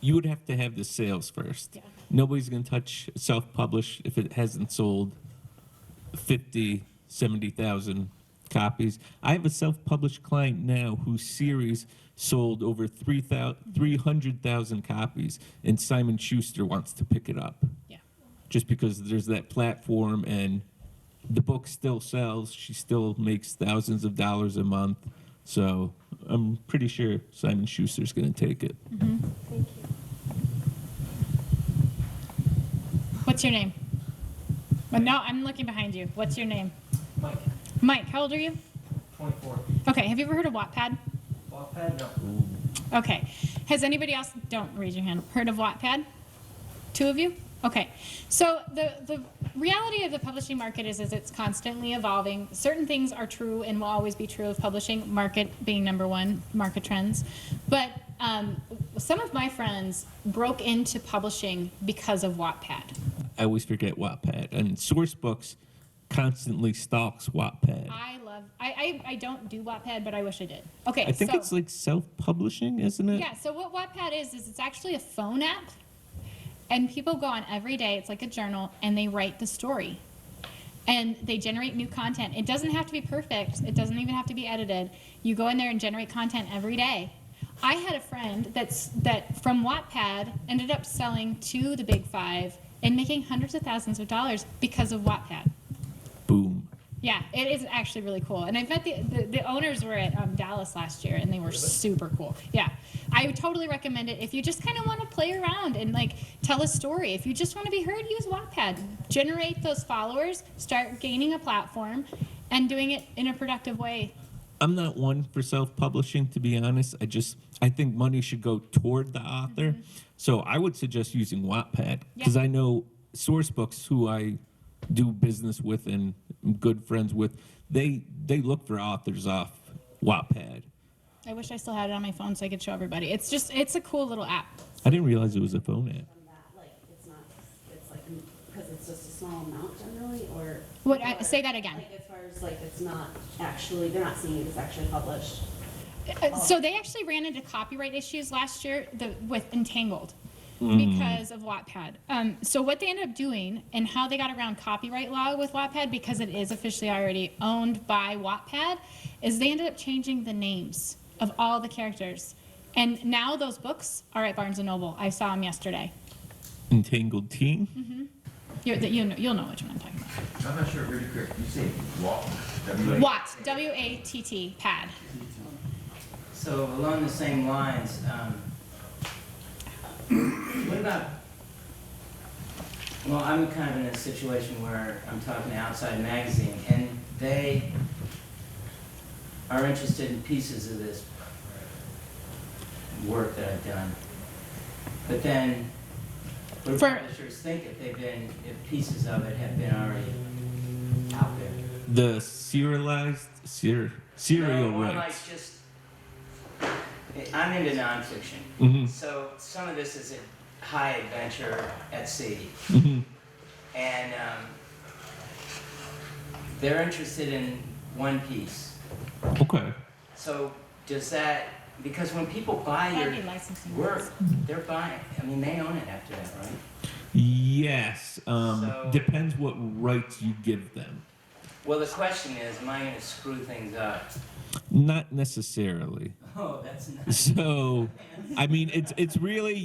You would have to have the sales first. Yeah. Nobody's going to touch self-publish if it hasn't sold 50, 70,000 copies. I have a self-published client now whose series sold over 300,000 copies, and Simon Schuster wants to pick it up. Yeah. Just because there's that platform, and the book still sells. She still makes thousands of dollars a month. So I'm pretty sure Simon Schuster's going to take it. Thank you. What's your name? Well, no, I'm looking behind you. What's your name? Mike, Mike, how old are you? 24. Okay, have you ever heard of Wattpad? Wattpad? No. Okay. Has anybody else, don't raise your hand, heard of Wattpad? Two of you? Okay. So the reality of the publishing market is it's constantly evolving. Certain things are true and will always be true of publishing, market being number one, market trends. But some of my friends broke into publishing because of Wattpad. I always forget Wattpad, and Sourcebooks constantly stalks Wattpad. I don't do Wattpad, but I wish I did. Okay, I think so, it's like self-publishing, isn't it? yeah, so what Wattpad is it's actually a phone app, and people go on every day, it's like a journal, and they write the story. And they generate new content. It doesn't have to be perfect. It doesn't even have to be edited. You go in there and generate content every day. I had a friend that from Wattpad ended up selling to the Big Five and making hundreds of thousands of dollars because of Wattpad. Boom. Yeah, it is actually really cool. And I bet the owners were at Dallas last year, and they were super cool. Yeah, I would totally recommend it if you just kind of want to play around and like tell a story. If you just want to be heard, use Wattpad. Generate those followers, start gaining a platform, and doing it in a productive way. I'm not one for self-publishing, to be honest. I think money should go toward the author. So I would suggest using Wattpad, because I know Sourcebooks, who I do business with and am good friends with, they look for authors off Wattpad. I wish I still had it on my phone so I could show everybody. It's a cool little app. I didn't realize it was a phone app. It's like, because it's just a small amount generally, or? Say that again. Like as far as like it's not actually, they're not seeing it as actually published. So they actually ran into copyright issues last year with Entangled because of Wattpad. So what they ended up doing and how they got around copyright law with Wattpad, because it is officially already owned by Wattpad, is they ended up changing the names of all the characters. And now those books are at Barnes & Noble. I saw them yesterday. Entangled Teen? Mm-hmm. You'll know which one I'm talking about. I'm not sure, really quick, you say Watt? Watt, W-A-T-T, pad. So along the same lines, what about, well, I'm kind of in a situation where I'm talking to Outside Magazine, and they are interested in pieces of this work that I've done. But then, what do publishers think if pieces of it have been already out there? The serialized, serial No, more rights. like just, I'm into nonfiction. Mhm. So some of this is a high adventure at sea. Mhm. and they're interested in one piece. Okay. So does that, because when people buy your That'd be licensing work, they're buying, I mean, they own it after that, right? Yes. So- Depends what rights you give them. Well, the question is, am I gonna screw things up? Not necessarily. Oh, that's nice. So, I mean, it's really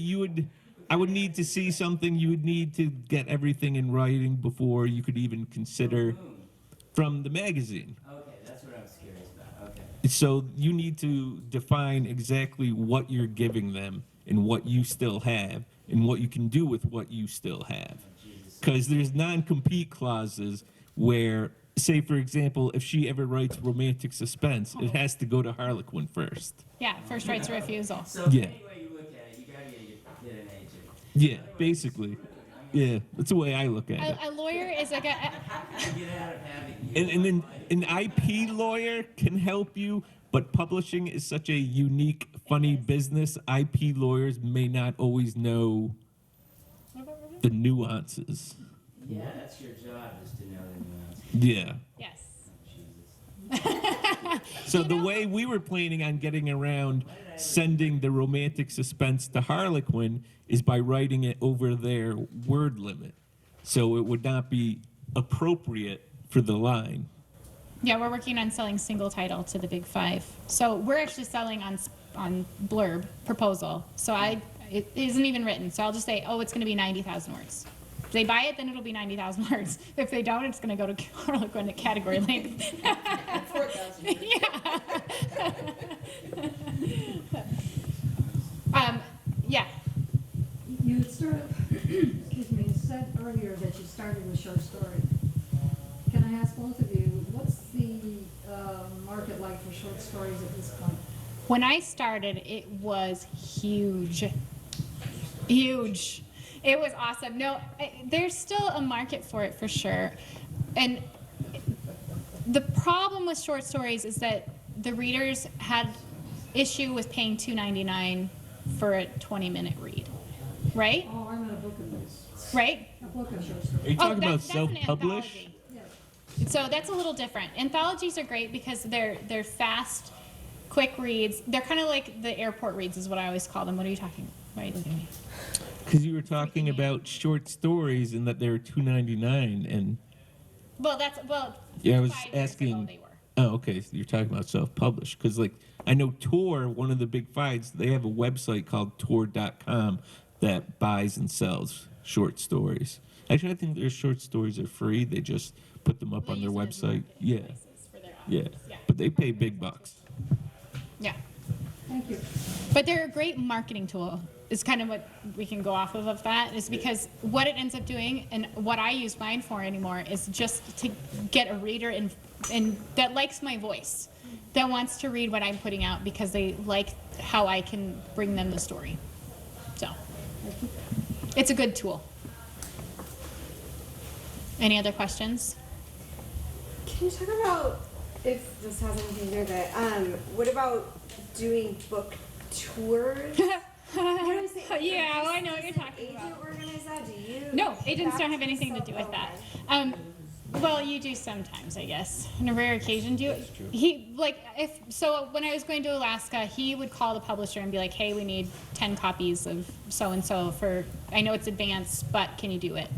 I would need to see something. You would need to get everything in writing before you could even consider from the magazine. Okay, that's what I was curious about, okay. So you need to define exactly what you're giving them and what you still have and what you can do with what you still have. Because there's non-compete clauses where, say for example, if she ever writes romantic suspense, it has to go to Harlequin first. Yeah, first rights of refusal. So Yeah. any way you look at it, you gotta get an agent. Yeah, basically. Yeah, that's the way I look at it. A lawyer is like Get out of having you. And then an IP lawyer can help you, but publishing is such a unique, funny business. IP lawyers may not always know the nuances. Yeah, that's your job, is to know the nuances. Yeah. Yes. So the way we were planning on getting around sending the romantic suspense to Harlequin is by writing it over their word limit. So it would not be appropriate for the line. Yeah, we're working on selling single title to the big five. So we're actually selling on blurb proposal. So it isn't even written. So I'll just say, oh, it's going to be 90,000 words. If they buy it, then it'll be 90,000 words. If they don't, it's going to go to Harlequin at category length. 4,000 words. Yeah. You started, excuse me, you said earlier that you started with short story. Can I ask both of you, what's the market like for short stories at this point? When I started, it was huge. Huge. It was awesome. No, there's still a market for it for sure. And the problem with short stories is that the readers had issue with paying $2.99 for a 20-minute read, right? Oh, I'm in a book of this. Right? A book of short stories. Are you talking about that's an self-publish? anthology. So that's a little different. Anthologies are great because they're fast, quick reads. They're kind of like the airport reads is what I always call them. What are you talking about? Why are you looking at me? Because you were talking about short stories and that they were $2.99 and Well, yeah, I was 5 years ago asking. they were. Oh, okay. So you're talking about self-published because, like, I know Tor, one of the big fives, they have a website called Tor.com that buys and sells short stories. Actually, I think their short stories are free. They just put them up on their website. Yeah. Yeah. But they pay big bucks. Yeah. Thank you. But they're a great marketing tool. Is kind of what we can go off of that is because what it ends up doing and what I use mine for anymore is just to get a reader and that likes my voice, that wants to read what I'm putting out because they like how I can bring them the story. So it's a good tool. Any other questions? Can you talk about, if this has anything to do with it, what about doing book tours? Yeah, well, I know what you're talking about. Agent organize that? Do you? No, agents don't have anything to do with that. Well, you do sometimes, I guess. On a rare occasion, do you? When I was going to Alaska, he would call the publisher and be like, "Hey, we need 10 copies of so and so for. I know it's advanced, but can you do it?"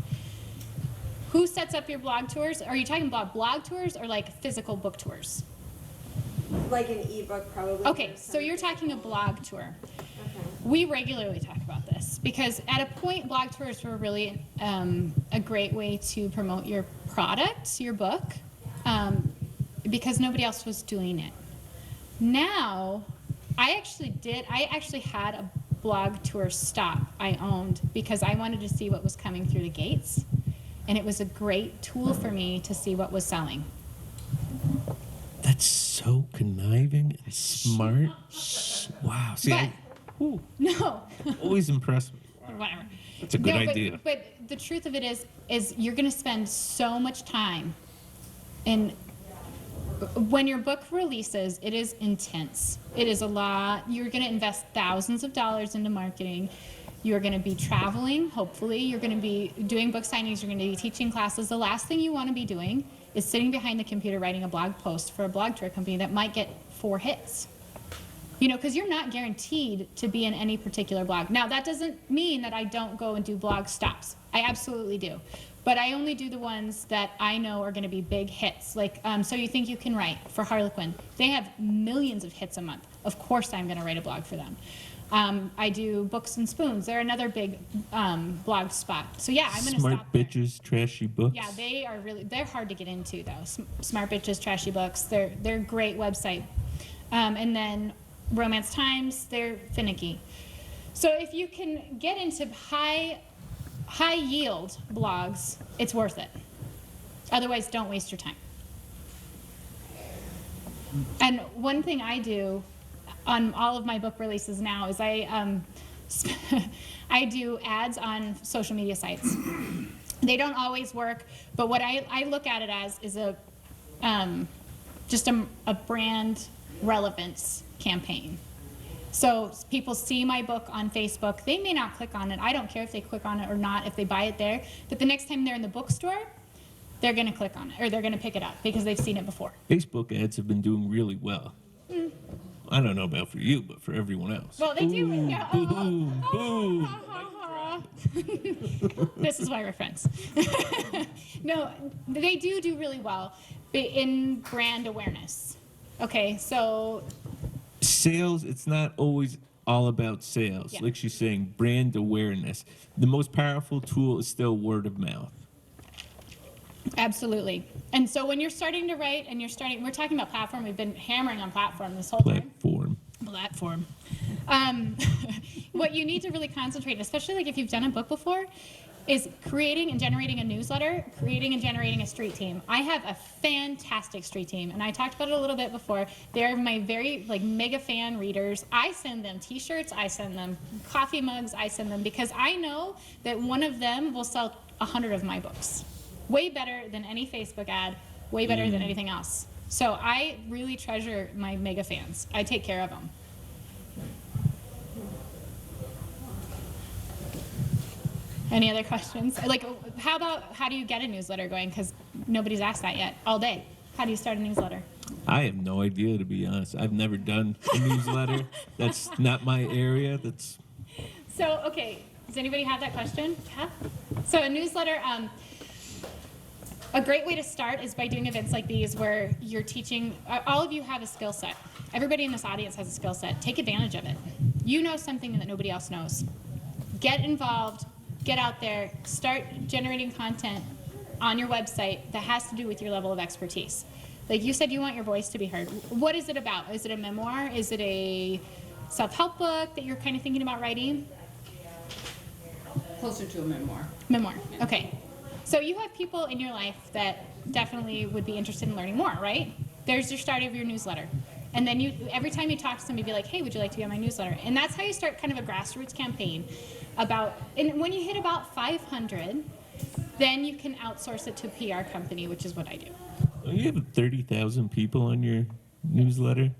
Who sets up your blog tours? Are you talking about blog tours or like physical book tours? Like an ebook, probably. Okay, so you're talking a blog tour. We regularly talk about this because at a point, blog tours were really a great way to promote your product, your book, because nobody else was doing it. Now, I actually had a blog tour stop I owned because I wanted to see what was coming through the gates, and it was a great tool for me to see what was selling. That's so conniving and smart. Wow. See, No. always impressed me. Whatever. That's a good No, idea. But the truth of it is you're going to spend so much time, and when your book releases, it is intense. It is a lot. You're going to invest thousands of dollars into marketing. You're going to be traveling, hopefully. You're going to be doing book signings. You're going to be teaching classes. The last thing you want to be doing is sitting behind the computer writing a blog post for a blog tour company that might get 4 hits. You know, because you're not guaranteed to be in any particular blog. Now, that doesn't mean that I don't go and do blog stops. I absolutely do. But I only do the ones that I know are going to be big hits. Like, So You Think You Can Write for Harlequin. They have millions of hits a month. Of course I'm going to write a blog for them. I do Books and Spoons. They're another big blog spot. So yeah, I'm going to stop Smart Bitches, Trashy Books. Yeah, they're hard to get into though. Smart Bitches, Trashy Books. They're a great website. And then Romance Times, they're finicky. So if you can get into high yield blogs, it's worth it. Otherwise, don't waste your time. And one thing I do on all of my book releases now is I do ads on social media sites. They don't always work, but what I look at it as is just a brand relevance campaign. So people see my book on Facebook. They may not click on it. I don't care if they click on it or not, if they buy it there. But the next time they're in the bookstore, they're going to click on it, or they're going to pick it up because they've seen it before. Facebook ads have been doing really well. I don't know about for you, but for everyone else. Well, they do. Yeah. Boom, boom. This is why we're friends. No, they do really well in brand awareness. Okay, so Sales, it's not always all about sales. Yeah. Like she's saying, brand awareness. The most powerful tool is still word of mouth. absolutely. And so when you're starting to write and we're talking about platform, we've been hammering on platform this whole time. Platform. What you need to really concentrate, especially like if you've done a book before, is creating and generating a newsletter, creating and generating a street team. I have a fantastic street team, and I talked about it a little bit before. They're my very mega fan readers. I send them t-shirts, I send them coffee mugs, I send them because I know that one of them will sell 100 of my books. Way better than any Facebook ad, way better than anything else. So I really treasure my mega fans. I take care of them. Any other questions? Like, how do you get a newsletter going? Because nobody's asked that yet all day. How do you start a newsletter? I have no idea, to be honest. I've never done a newsletter. That's not my area. So, okay, does anybody have that question? Yeah? So a newsletter, a great way to start is by doing events like these where you're teaching, all of you have a skill set. Everybody in this audience has a skill set. Take advantage of it. You know something that nobody else knows. Get involved. Get out there, start generating content on your website that has to do with your level of expertise. Like you said, you want your voice to be heard. What is it about? Is it a memoir? Is it a self-help book that you're kind of thinking about writing? Closer to a memoir. Memoir, okay. So you have people in your life that definitely would be interested in learning more, right? There's your start of your newsletter. And then every time you talk to somebody, be like, hey, would you like to be on my newsletter? And that's how you start kind of a grassroots campaign. And when you hit about 500, then you can outsource it to a PR company, which is what I do. You have 30,000 people on your newsletter,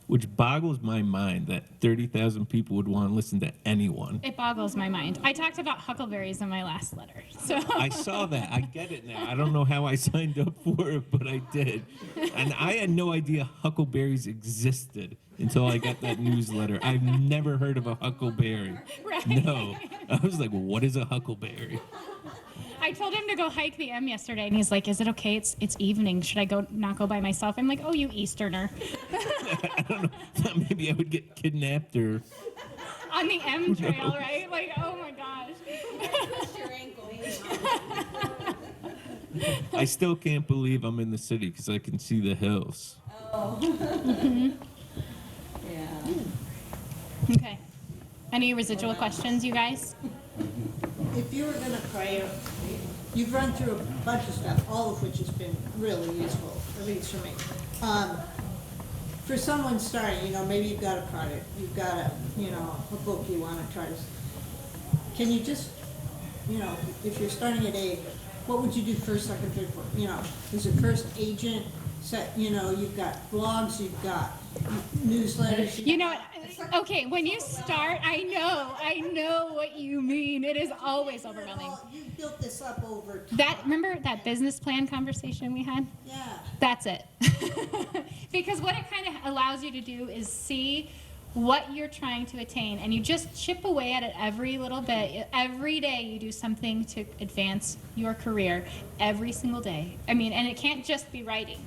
which boggles my mind that 30,000 people would want to listen to anyone. It boggles my mind. I talked about huckleberries in my last letter. So I saw that. I get it now. I don't know how I signed up for it, but I did. And I had no idea huckleberries existed until I got that newsletter. I've never heard of a huckleberry. Right. No. I was like, what is a huckleberry? I told him to go hike the M yesterday, and he's like, is it okay? It's evening. Should I not go by myself? I'm like, oh, you Easterner. I don't know. Maybe I would get kidnapped or... On the M trail, right? Like, oh my gosh. I still can't believe I'm in the city because I can see the hills. Oh. Yeah. Okay. Any residual questions, you guys? If you were gonna create, you've run through a bunch of stuff, all of which has been really useful, at least for me. For someone starting, maybe you've got a product, you've got a book you wanna try to, can you just, if you're starting at A, what would you do first, second, third, fourth? Is it first agent, you've got blogs, you've got newsletters. You know what? Okay, when you start, I know what you mean. It is always overwhelming. You built this up over time. Remember that business plan conversation we had? Yeah. That's it. Because what it kind of allows you to do is see what you're trying to attain, and you just chip away at it every little bit. Every day you do something to advance your career, every single day. I mean, and it can't just be writing.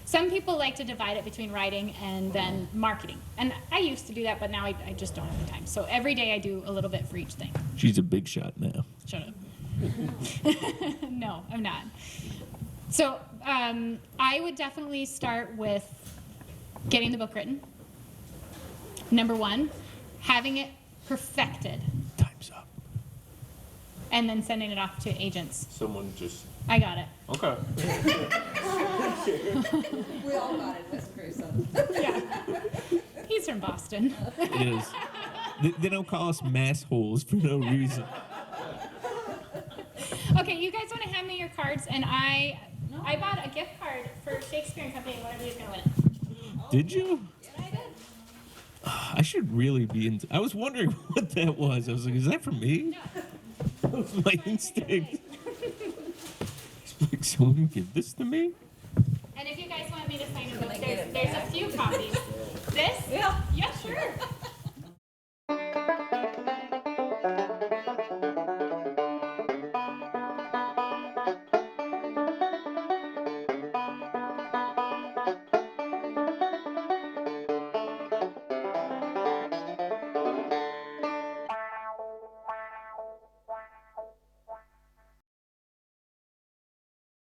Some people like to divide it between writing and then marketing. And I used to do that, but now I just don't have the time. So every day I do a little bit for each thing. She's a big shot now. Shut up. No, I'm not. So I would definitely start with getting the book written. Number one, having it perfected. Time's up. And then sending it off to agents. Someone just. I got it. Okay. We all got it, vice versa. Yeah. He's from Boston. It is. They don't call us mass holes for no reason. Okay, you guys want to hand me your cards, and I bought a gift card for Shakespeare and Company. One of you is gonna win it. Did you? Yeah, I did. I should really be in. I was wondering what that was. I was like, is that for me? That was my instinct. It's like, someone give this to me? And if you guys want me to sign a book, there's a few copies. This? Yeah. Yeah, sure.